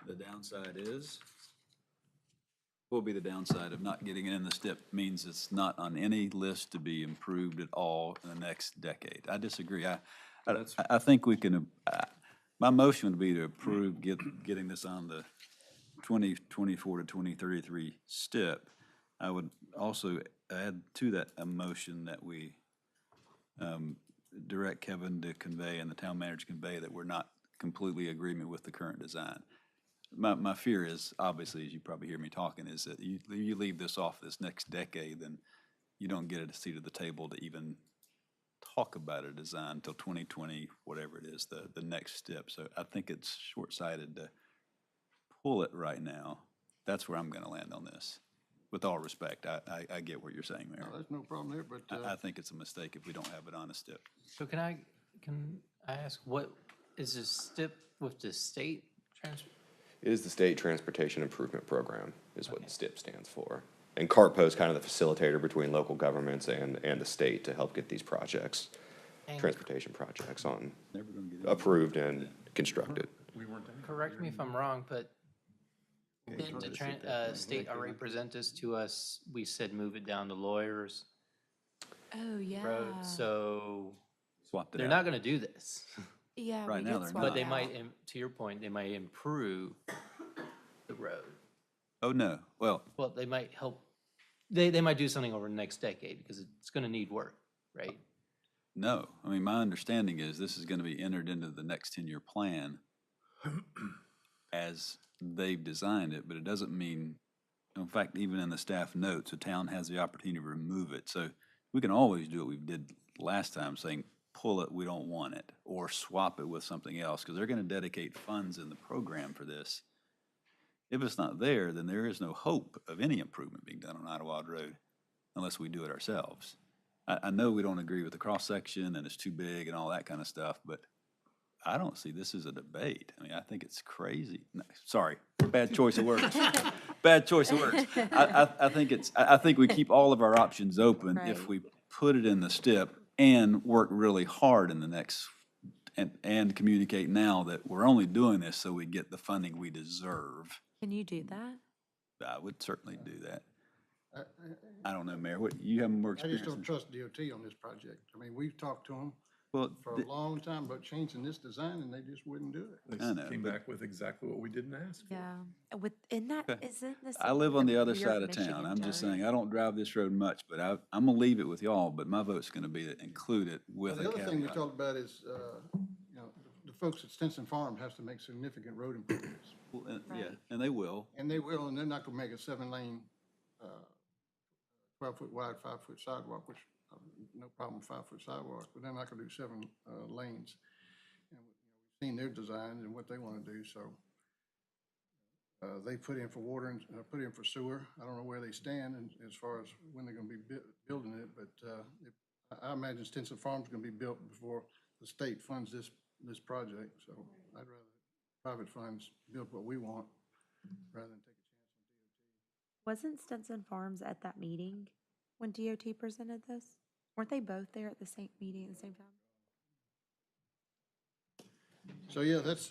The downside is, what will be the downside of not getting it in the STIP means it's not on any list to be improved at all in the next decade. I disagree. I think we can, my motion would be to approve getting this on the 2024 to 2033 STIP. I would also add to that a motion that we direct Kevin to convey and the town manager to convey that we're not completely in agreement with the current design. My fear is, obviously, as you probably hear me talking, is that you leave this off this next decade, then you don't get a seat at the table to even talk about a design until 2020, whatever it is, the next step. So I think it's short-sighted to pull it right now. That's where I'm going to land on this. With all respect, I get what you're saying, Mayor. No, there's no problem there, but I think it's a mistake if we don't have it on a STIP. So can I ask, what is this STIP with the state transport? It is the State Transportation Improvement Program is what the STIP stands for. And CARTPO is kind of the facilitator between local governments and the state to help get these projects, transportation projects approved and constructed. Correct me if I'm wrong, but didn't the state already present this to us? We said move it down to Lawyers Oh, yeah. Road, so Swapped it they're out. not gonna do this. Yeah, Right we now did they're swap But they it might, out. to your point, they might improve road. Oh, no. Well, Well, they might help, they might do something over the next decade because it's gonna need work, right? no. I mean, my understanding is this is gonna be entered into the next 10-year plan as they've designed it, but it doesn't mean, in fact, even in the staff notes, the town has the opportunity to remove it. So we can always do what we did last time, saying, pull it, we don't want it, or swap it with something else, because they're gonna dedicate funds in the program for this. If it's not there, then there is no hope of any improvement being done on Idlewild Road unless we do it ourselves. I know we don't agree with the cross-section and it's too big and all that kind of stuff, but I don't see this as a debate. I mean, I think it's crazy. No, sorry, bad choice of words. Bad choice of words. I think we keep all of our options open if Right. we put it in the STIP and work really hard in the next, and communicate now that we're only doing this so we get the funding we deserve. Can you do that? I would certainly do that. I don't know, Mayor, what, you have more I experience? just don't trust DOT on this project. I mean, we've talked to them Well, for a long time about changing this design, and they just wouldn't do it. They I know, came but- back with exactly what we didn't ask for. Yeah, isn't that, Okay. isn't this? I live on the other weird side of Michigan town. I'm just term? saying, I don't drive this road much, but I'm gonna leave it with y'all, but my vote's gonna be to include it with The a other thing we caveat. talked about is, you know, the folks at Stinson Farm has to make significant road improvements. Well, yeah, and they will. And they will, and they're not gonna make a 7-lane, 12-foot wide, 5-foot sidewalk, which, no problem with 5-foot sidewalk, but they're not gonna do 7 lanes. And we've seen their designs and what they wanna do, so. They put in for water and, put in for sewer. I don't know where they stand as far as when they're gonna be building it, but, I imagine Stinson Farm's gonna be built before the state funds this project, so I'd rather private funds build what we want rather than take a chance on DOT. Wasn't Stinson Farms at that meeting when DOT presented this? Weren't they both there at the same meeting at the same time? So, yeah, that's,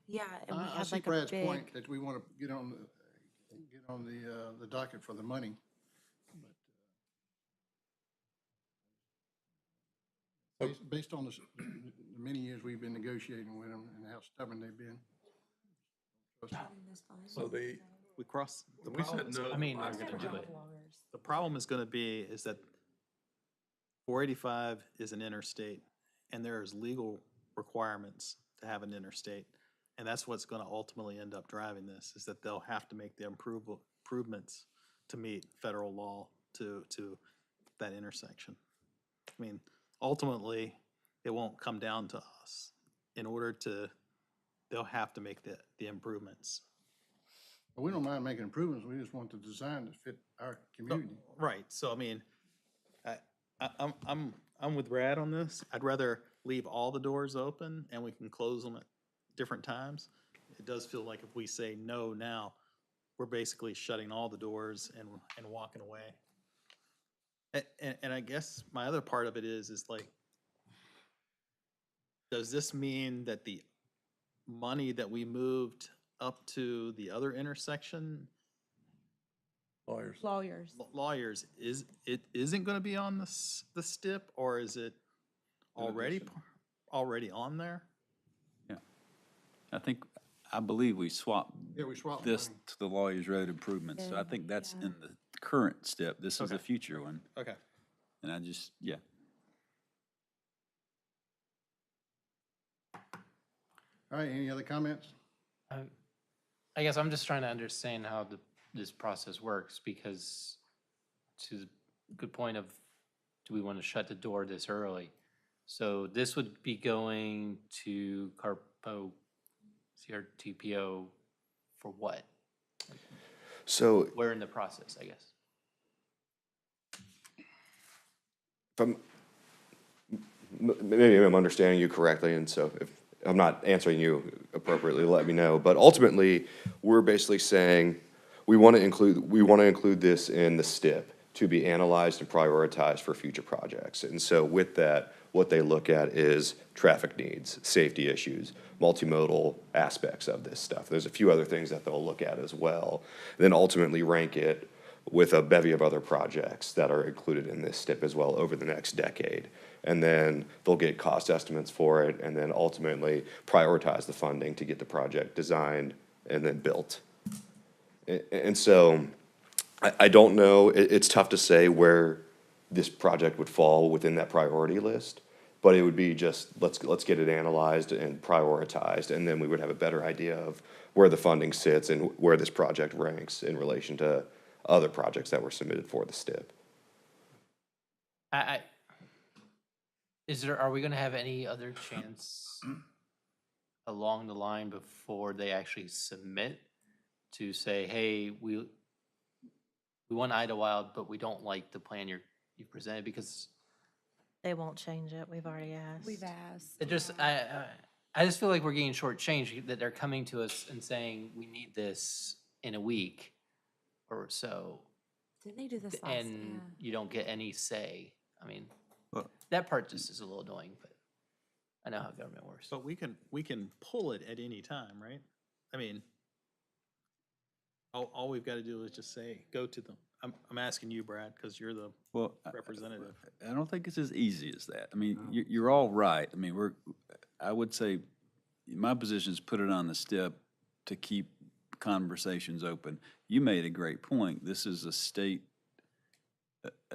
Yeah, and we I had see like a Brad's point big, that we want to get on the docket for the money. Based on the many years we've been negotiating with them and how stubborn they've been. So We cross, the we problem, said no. I mean, last we're gonna time. do it. the problem is gonna be is that 485 is an interstate, and there's legal requirements to have an interstate. And that's what's gonna ultimately end up driving this, is that they'll have to make the improvements to meet federal law to that intersection. I mean, ultimately, it won't come down to us. In order to, they'll have to make the improvements. But we don't mind making improvements. We just want the design to fit our community. Right, so I mean, I'm with Brad on this. I'd rather leave all the doors open and we can close them at different times. It does feel like if we say no now, we're basically shutting all the doors and walking away. And I guess my other part of it is like, does this mean that the money that we moved up to the other intersection, Lawyers. lawyers, it isn't gonna be on the STIP, or is it already on there? Yeah. I believe we swapped Yeah, we swapped this money. to the Lawyers Road improvements, so I think that's in the current step. This is a Okay. future one. Okay. And I just, yeah. All right, any other comments? I guess I'm just trying to understand how this process works, because to the good point of, do we want to shut the door this early? So this would be going to CRTPO for what? So Where in the process, I guess? maybe I'm understanding you correctly, and so if I'm not answering you appropriately, let me know. But ultimately, we're basically saying we want to include this in the STIP to be analyzed and prioritized for future projects. And so with that, what they look at is traffic needs, safety issues, multimodal aspects of this stuff. There's a few other things that they'll look at as well. Then ultimately rank it with a bevy of other projects that are included in this STIP as well over the next decade. And then they'll get cost estimates for it, and then ultimately prioritize the funding to get the project designed and then built And so I don't know, it's tough to say where this project would fall within that priority list, but it would be just, let's get it analyzed and prioritized, and then we would have a better idea of where the funding sits and where this project ranks in relation to other projects that were submitted for the STIP. Are we gonna have any other chance along the line before they actually submit to say, hey, we want Idlewild, but we don't like the plan you presented? Because They won't change it. We've already asked. We've asked. it just, I just feel like we're getting shortchanged, that they're coming to us and saying, we need this in a week or so, Didn't they do this last? and you don't get any say. I mean, Well- that part just is a little annoying, but I know how government works. But we can pull it at any time, right? I mean, all we've got to do is just say, go to them. I'm asking you, Brad, because you're the Well, representative. I don't think it's as easy as that. I mean, you're all right. I mean, I would say, my position is put it on the STIP to keep conversations open. You made a great point. This is a state,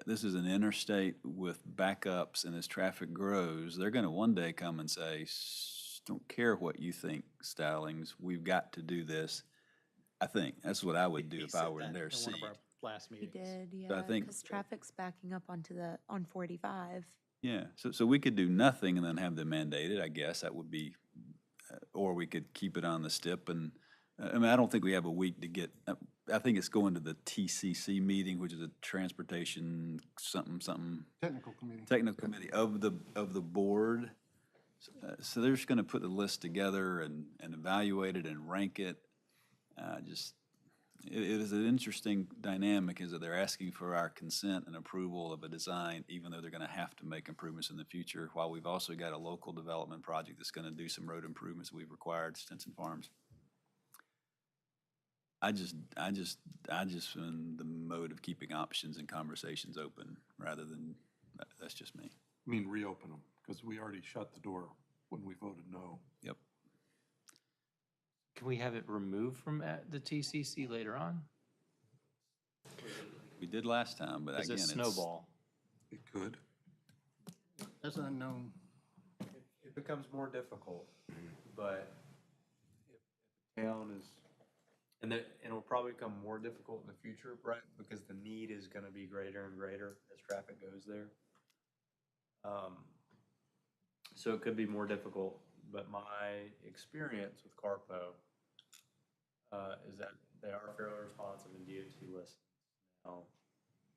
this is an interstate with backups, and as traffic grows, they're gonna one day come and say, don't care what you think, Stallings, we've got to do this. I think, that's what I would do if I were in their seat. Last We meetings. did, So I yeah, think- because traffic's backing up on 45. Yeah, so we could do nothing and then have them mandated, I guess, that would be, or we could keep it on the STIP, and, I mean, I don't think we have a week to get, I think it's going to the TCC meeting, which is a transportation something. Technical committee. Technical committee of the board. So they're just gonna put the list together and evaluate it and rank it. It is an interesting dynamic, is that they're asking for our consent and approval of a design, even though they're gonna have to make improvements in the future, while we've also got a local development project that's gonna do some road improvements we've required, Stinson Farms. I just in the mode of keeping options and conversations open, rather than, that's just me. I mean, reopen them, because we already shut the door when we voted no. Yep. Can we have it removed from the TCC later on? We did last time, but Does again, it it's. snowball? It could. That's unknown. It becomes more difficult, but if the town is, and it'll probably become more difficult in the future, right? Because the need is gonna be greater and greater as traffic goes there. So it could be more difficult, but my experience with Carpo is that they are fairly responsive and DOT lists. Now,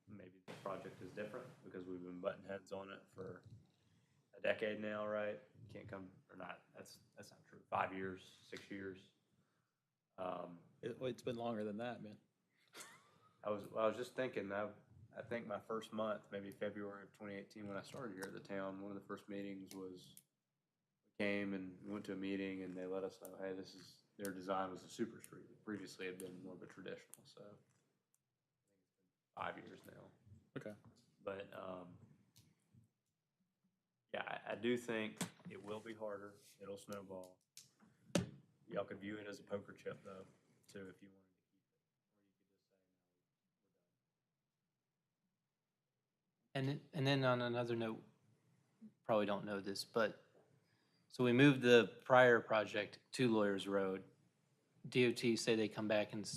maybe the project is different because we've been butting heads on it for a decade now, right? Can't come, or not, that's not true, 5 years, 6 years. It's been longer than that, man. I was just thinking, I think my first month, maybe February of 2018, when I started here at the town, one of the first meetings was, we came and we went to a meeting and they let us know, hey, their design was a super street. Previously it had been more of a traditional, so 5 years now. Okay. But, yeah, I do think it will be harder. It'll snowball. Y'all could view it as a poker chip, though, too, if you wanted to keep it. Or you could just say, no, we're done. And then on another note, probably don't know this, but, so we moved the prior project to Lawyers Road. DOT say they come back and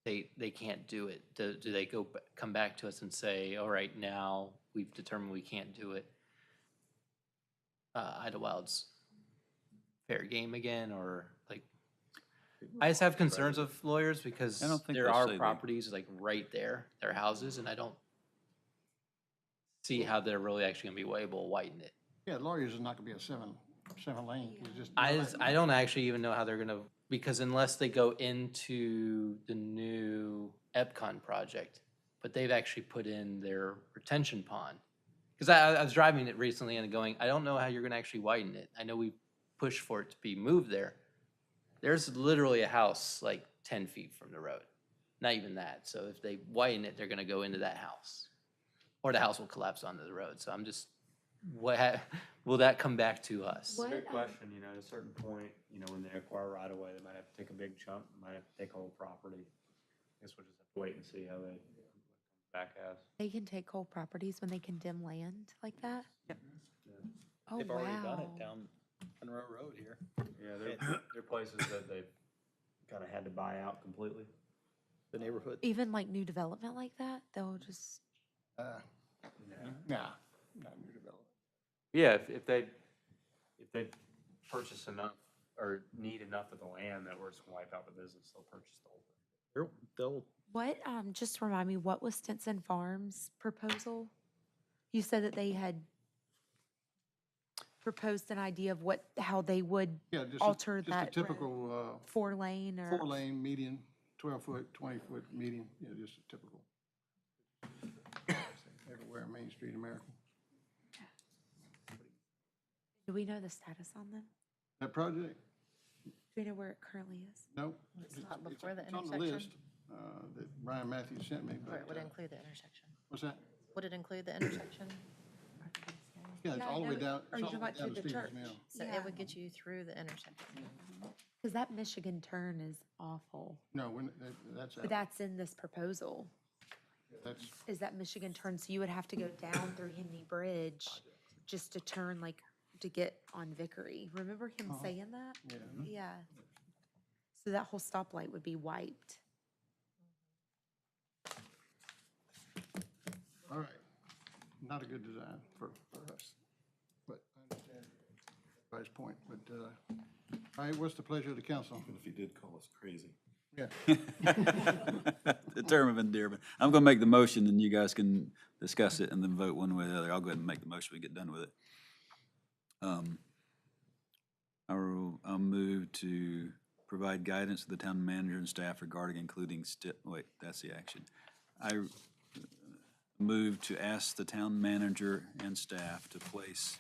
they can't do it. Do they come back to us and say, all right, now we've determined we can't do it? Idlewild's fair game again, or like, I just have concerns with lawyers because I don't think there they'll are say they- properties like right there, their houses, and I don't see how they're really actually gonna be able to widen it. Yeah, lawyers is not gonna be a seven lane, you just. I don't actually even know how they're gonna, because unless they go into the new Epcon project, but they've actually put in their retention pond. Because I was driving it recently and going, I don't know how you're gonna actually widen it. I know we pushed for it to be moved there. There's literally a house like 10 feet from the road, not even that. So if they widen it, they're gonna go into that house. Or the house will collapse onto the road. So I'm just, what will that come back to us? What, Good question, you know, at a certain point, you know, when they acquire right away, they might have to take a big chunk, might have to take whole property. I guess we'll just have to wait and see how they back as. They can take whole properties when they condemn land like that? Oh, They've already done it wow. down Monroe Road here. Yeah, they're places that they've kind of had to buy out completely. The neighborhood. Even like new development like that, they'll just, Nah, not new development. Yeah, if they purchase enough or need enough of the land that we're just gonna wipe out the business, they'll purchase the whole thing. They'll, what, just remind me, what was Stinson Farms' proposal? You said that they had proposed an idea of what, how they would Yeah, just alter just a that typical, 4-lane or? 4-lane median, 12-foot, 20-foot median, yeah, just a typical. Everywhere in Main Street America. Do we know the status on them? That project? Do we know where it currently is? Nope. It's not before the It's on the intersection? list, that Brian Matthews sent me, Or but, it would include the intersection? what's that? Would it include the intersection? Yeah, it's Yeah, all the way no, down, are it's you all the talking way about down to to the Stevens church? Mill. So Yeah. it would get you through the intersection. Because that Michigan turn is awful. No, that's But out. that's in this proposal. That's, Is that Michigan turn, so you would have to go down through Henry Bridge just to turn, like, to get on Vickery. Remember him saying that? yeah. Yeah. So that whole stoplight would be wiped. All right. Not a good design for us, but I understand everybody's point, but, all right, what's the pleasure of the council? Even if he did call us crazy. Yeah. The term of endearment. I'm gonna make the motion, and you guys can discuss it and then vote one way or the other. I'll go ahead and make the motion, we get done with it. I'll move to provide guidance to the town manager and staff regarding including wait, that's the action. I move to ask the town manager and staff to place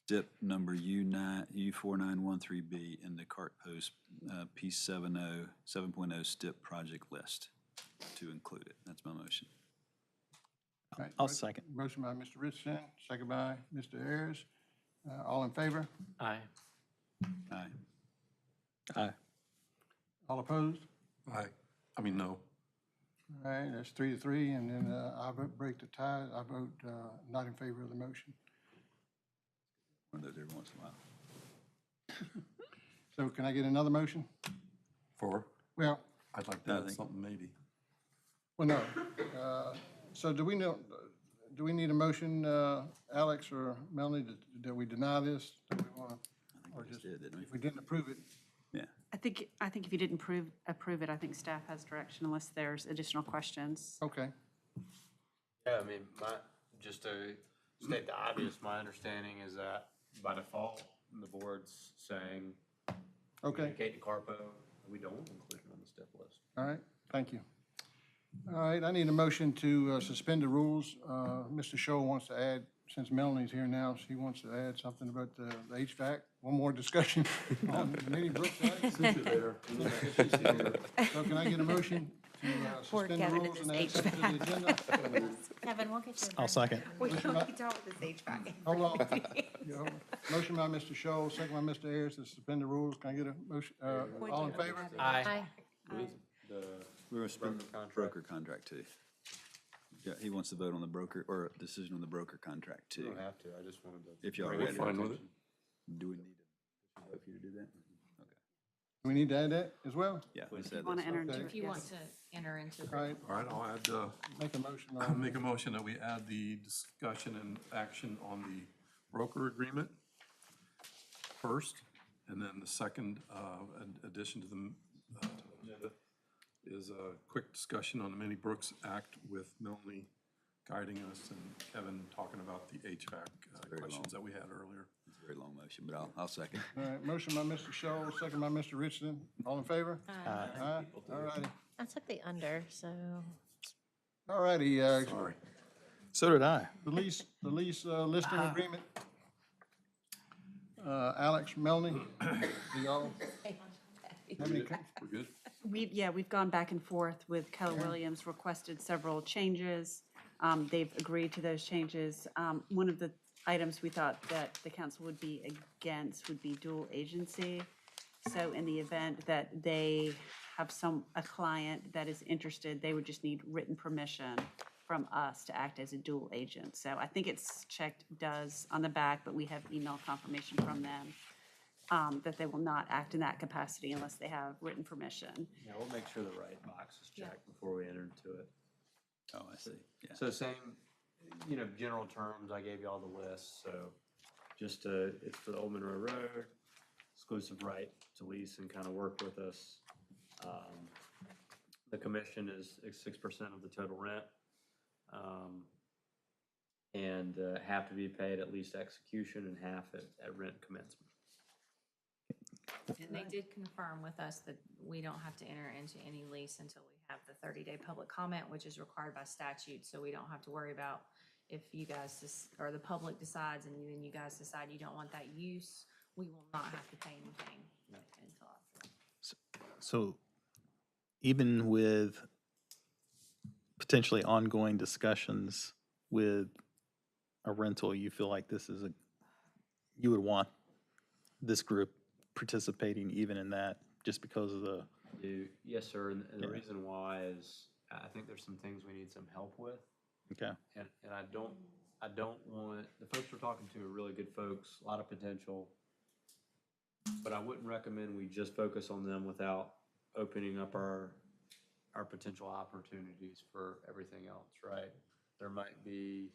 STIP number U4913B in the cart post P70, 7.0 STIP project list to include it. That's my motion. All right, I'll second. Motion by Mr. Richardson, second by Mr. Ayers. All in favor? Aye. Aye. Aye. All opposed? I mean, no. All right, that's 3-3, and then I vote break the tie. I vote not in favor of the motion. One of those every once in a while. So can I get another motion? For, Well, I'd like to add something maybe. well, no. So do we need a motion, Alex or Melanie, that we deny this? That we want to, or just, did, didn't we? if we didn't approve it? Yeah. I think if you didn't approve it, I think staff has direction unless there's additional questions. Okay. Yeah, I mean, just to state the obvious, my understanding is that by default, the board's saying, Okay. communicate to Carpo, we don't include it on the step list. All right, thank you. All right, I need a motion to suspend the rules. Mr. Scholl wants to add, since Melanie's here now, she wants to add something about the HVAC. One more discussion on the mini Brooks side. So can I get a motion to Poor suspend the Kevin rules and and this add something to the agenda? Kevin, we'll get you. I'll second. We don't need to talk with this HVAC. Hold on. Motion by Mr. Scholl, second by Mr. Ayers to suspend the rules. Can I get a motion? All in favor? Aye. We're gonna spend broker contract too. Yeah, he wants to vote on the broker, or a decision on the broker contract You too. don't have to, I just wanted to. If y'all are bring ready. to Fine with attention. Do we need to vote for you to do that? Okay. Do we need to add that as well? Yeah, let's If you add want this. to enter Okay. into If you it, want yes. to enter into. All right, All right, I'll add, make a motion I'll on. make a motion that we add the discussion and action on the broker agreement first, and then the second addition to the agenda is a quick discussion on the Mini Brooks Act with Melanie guiding us and Kevin talking about the HVAC very questions long. that we had earlier. It's a very long motion, but I'll second. All right, motion by Mr. Scholl, second by Mr. Richardson. All in favor? Aye. All righty. I took the under, so. All righty, Sorry. So did I. the lease listing agreement. Alex, Melanie, do y'all have any? We're good? We've gone back and forth with Keller Williams, requested several changes. They've agreed to those changes. One of the items we thought that the council would be against would be dual agency. So in the event that they have a client that is interested, they would just need written permission from us to act as a dual agent. So I think it's checked does on the back, but we have email confirmation from them that they will not act in that capacity unless they have written permission. Yeah, we'll make sure the right box is checked before we enter into it. Oh, I see, yeah. So same, general terms, I gave you all the lists, so just, it's for the Old Monroe Road, exclusive right to lease and kind of work with us. The commission is 6% of the total rent. And half to be paid at least execution and half at rent commencement. And they did confirm with us that we don't have to enter into any lease until we have the 30-day public comment, which is required by statute, so we don't have to worry about if you guys, or the public decides and then you guys decide you don't want that use, we will not have to pay anything until after. So even with potentially ongoing discussions with a rental, you feel like this is you would want this group participating even in that, just because of the. Yes, sir, and the reason why is I think there's some things we need some help with. Okay. And I don't want, the folks we're talking to are really good folks, a lot of potential. But I wouldn't recommend we just focus on them without opening up our potential opportunities for everything else, right? There might be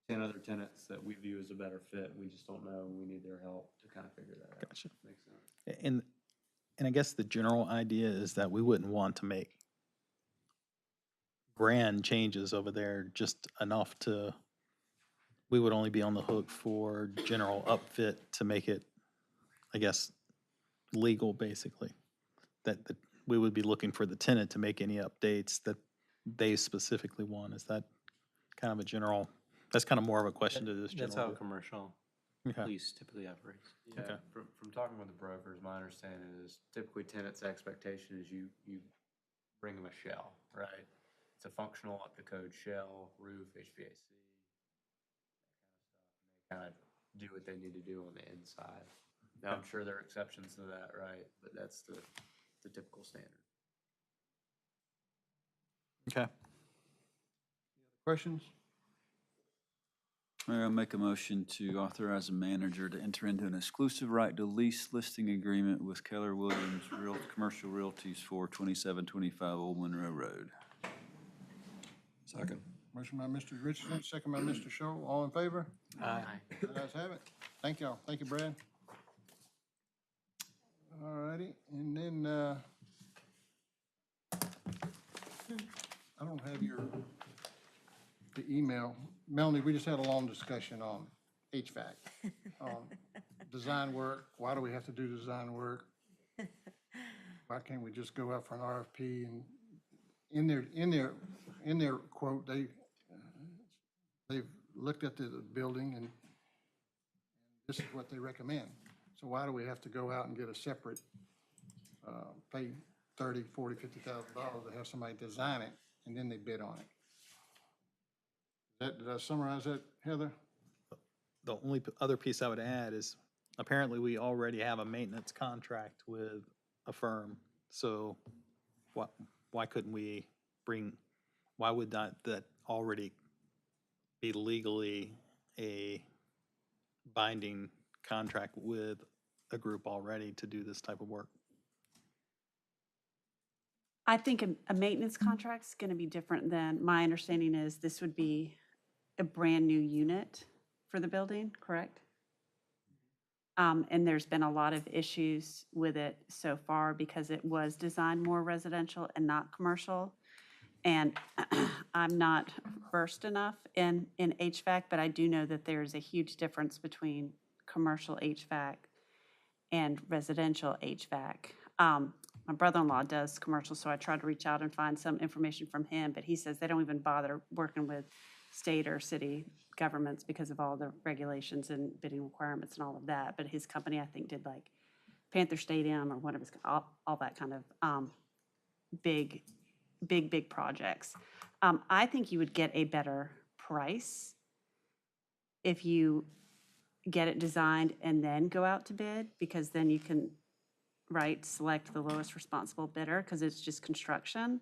10 other tenants that we view as a better fit. We just don't know, and we need their help to kind of figure that out. Gotcha. Makes sense. And I guess the general idea is that we wouldn't want to make grand changes over there just enough to, we would only be on the hook for general upfit to make it, I guess, legal, basically. That we would be looking for the tenant to make any updates that they specifically want. Is that kind of a general, that's kind of more of a question to this general. That's how commercial Okay. lease typically operates. Yeah, Okay. from talking with the brokers, my understanding is typically tenants' expectation is you bring them a shell, right? It's a functional up to code shell, roof, HVAC, that kind of stuff. And they kind of do what they need to do on the inside. Now, I'm sure there are exceptions to that, right? But that's the typical standard. Okay. Questions? Mayor, I'll make a motion to authorize a manager to enter into an exclusive right to lease listing agreement with Keller Williams Commercial Realties for 2725 Old Monroe Road. Second. Motion by Mr. Richardson, second by Mr. Shoal. All in favor? Aye. Ayes have it. Thank y'all. Thank you, Brad. All righty, and then, I don't have the email. Melanie, we just had a long discussion on HVAC, design work. Why do we have to do design work? Why can't we just go out for an RFP? And in their quote, they've looked at the building and this is what they recommend. So why do we have to go out and get a separate, pay $30,000, $40,000, $50,000 to have somebody design it and then they bid on it? Did I summarize that, Heather? The only other piece I would add is apparently we already have a maintenance contract with a firm. So why couldn't we why would not that already be legally a binding contract with a group already to do this type of work? I think a maintenance contract's going to be different than, my understanding is this would be a brand-new unit for the building, correct? And there's been a lot of issues with it so far because it was designed more residential and not commercial. And I'm not versed enough in HVAC, but I do know that there's a huge difference between commercial HVAC and residential HVAC. My brother-in-law does commercial, so I tried to reach out and find some information from him, but he says they don't even bother working with state or city governments because of all the regulations and bidding requirements and all of that. But his company, I think, did like Panther Stadium or whatever, all that kind of big projects. I think you would get a better price if you get it designed and then go out to bid, because then you can, right, select the lowest responsible bidder, because it's just construction.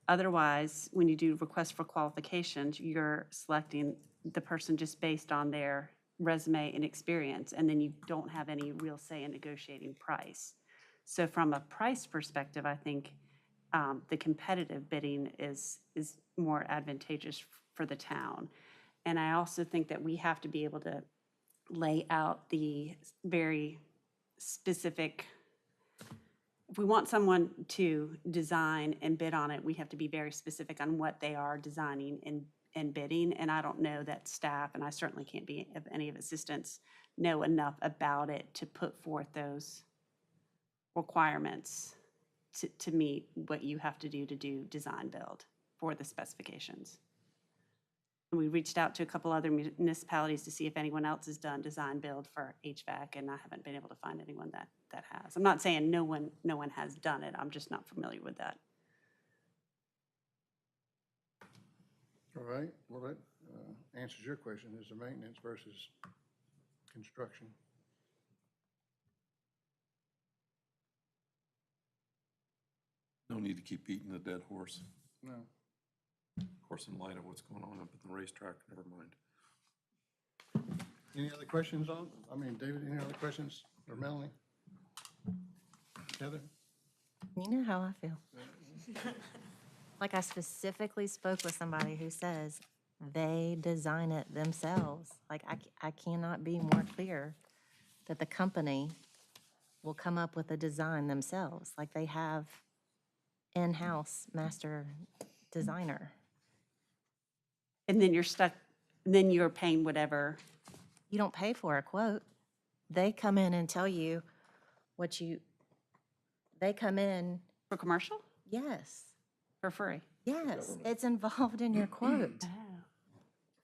Otherwise, when you do request for qualifications, you're selecting the person just based on their resume and experience, and then you don't have any real say in negotiating price. So from a price perspective, I think the competitive bidding is more advantageous for the town. And I also think that we have to be able to lay out the very specific, if we want someone to design and bid on it, we have to be very specific on what they are designing and bidding. And I don't know that staff, and I certainly can't be of any of assistance, know enough about it to put forth those requirements to meet what you have to do design build for the specifications. And we reached out to a couple other municipalities to see if anyone else has done design build for HVAC, and I haven't been able to find anyone that has. I'm not saying no one has done it, I'm just not familiar with that. All right, well, that answers your question. Is there maintenance versus construction? No need to keep beating the dead horse. No. Of course, in light of what's going on up at the racetrack, never mind. Any other questions David, any other questions? Or Melanie? Heather? You know how I feel. Like, I specifically spoke with somebody who says they design it themselves. Like, I cannot be more clear that the company will come up with a design themselves. Like, they have in-house master designer. And then you're stuck, then you're paying whatever. You don't pay for a quote. They come in and tell you they come in. For commercial? Yes. For free? Yes, it's involved in your quote.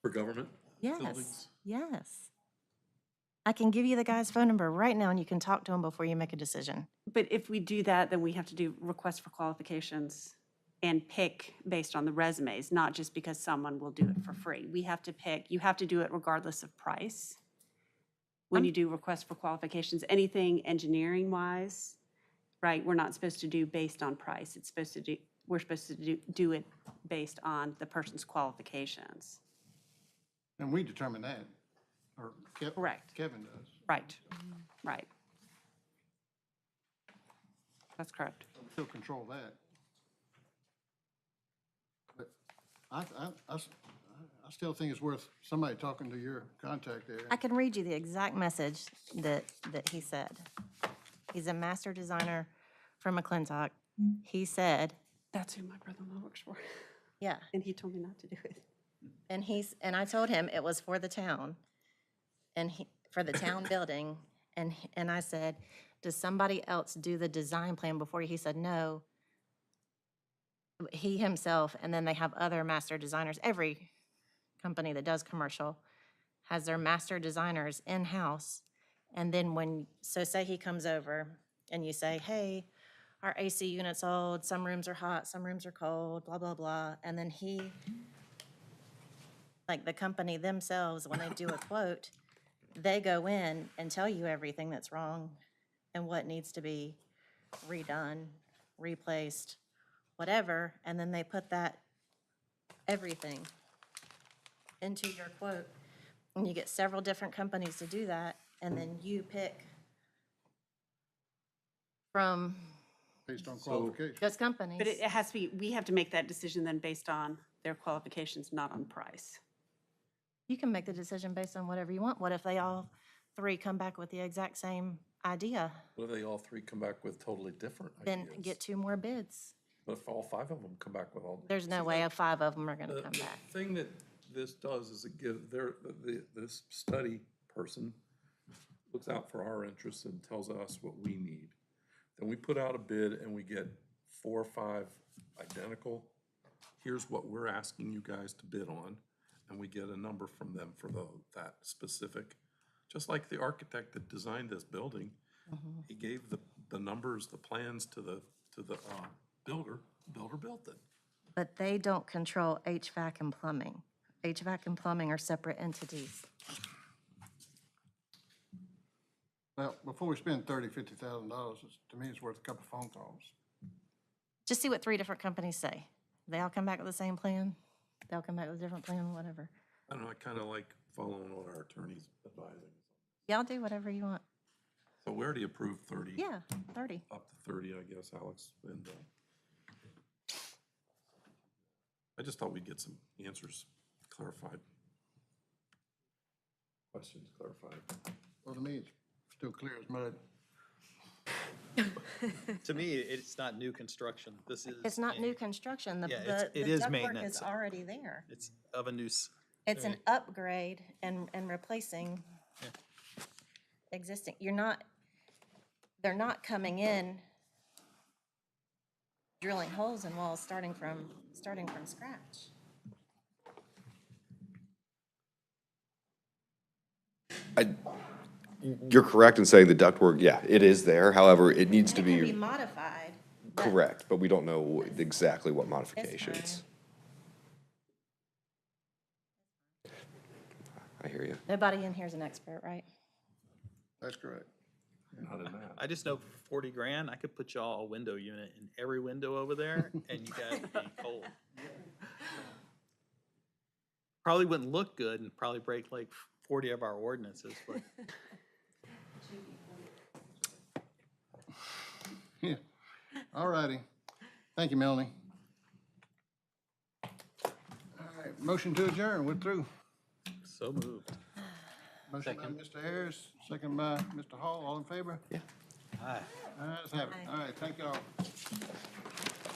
For government? Yes, buildings? yes. I can give you the guy's phone number right now, and you can talk to him before you make a decision. But if we do that, then we have to do requests for qualifications and pick based on the resumes, not just because someone will do it for free. We have to pick, you have to do it regardless of price. When you do requests for qualifications, anything engineering-wise, right, we're not supposed to do based on price. We're supposed to do it based on the person's qualifications. And we determine that, or Correct. Kevin does. Right, right. That's correct. He'll control that. But I still think it's worth somebody talking to your contact there. I can read you the exact message that he said. He's a master designer from McClintock. He said, that's who my brother-in-law works for. Yeah. And he told me not to do it. And I told him it was for the town, for the town building, and I said, does somebody else do the design plan before you? He said, no. He himself, and then they have other master designers. Every company that does commercial has their master designers in-house. And then say he comes over and you say, hey, our AC unit's old, some rooms are hot, some rooms are cold, blah, blah, blah. And then like the company themselves, when they do a quote, they go in and tell you everything that's wrong and what needs to be redone, replaced, whatever, and then they put that everything into your quote. And you get several different companies to do that, and then you pick from Based on qualifications. those companies. But it has to be, we have to make that decision then based on their qualifications, not on price. You can make the decision based on whatever you want. What if they all three come back with the exact same idea? What if they all three come back with totally different Then ideas? get 2 more bids. But if all 5 of them come back with all. There's no way 5 of them are gonna come The back. thing that this does is it gives this study person looks out for our interests and tells us what we need. Then we put out a bid and we get 4 or 5 identical. Here's what we're asking you guys to bid on, and we get a number from them for that specific. Just like the architect that designed this building, he gave the numbers, the plans to the builder. The builder built it. But they don't control HVAC and plumbing. HVAC and plumbing are separate entities. Well, before we spend $50,000, to me, it's worth a couple phone calls. Just see what 3 different companies say. They all come back with the same plan, they'll come back with a different plan, whatever. I don't know, I kind of like following what our attorney's advising. Y'all do whatever you want. So we already approved 30. Yeah, 30. Up to 30, I guess, Alex. And I just thought we'd get some answers clarified. Questions clarified. Well, to me, it's still clear as mud. To me, it's not new construction. This is. It's not new construction, Yeah, it is ductwork maintenance. is already there. It's of a new. It's an upgrade and replacing existing, they're not coming in drilling holes in walls, starting from scratch. You're correct in saying the ductwork, yeah, it is there. However, it needs to It can be be modified. but correct, but we don't know exactly what It's modifications. I hear you. Nobody in here is an expert, right? That's correct. Not in that. I just know for 40 grand, I could put y'all a window unit in every window over there, and you guys would be cold. Probably wouldn't look good and probably break like 40 of our ordinances, but. Yeah. All righty. Thank you, Melanie. All right, motion to adjourn. We're through. So moved. Motion by Mr. Harris, second by Mr. Hall. All in favor? Yeah. Aye. Let's have it. All right, thank y'all.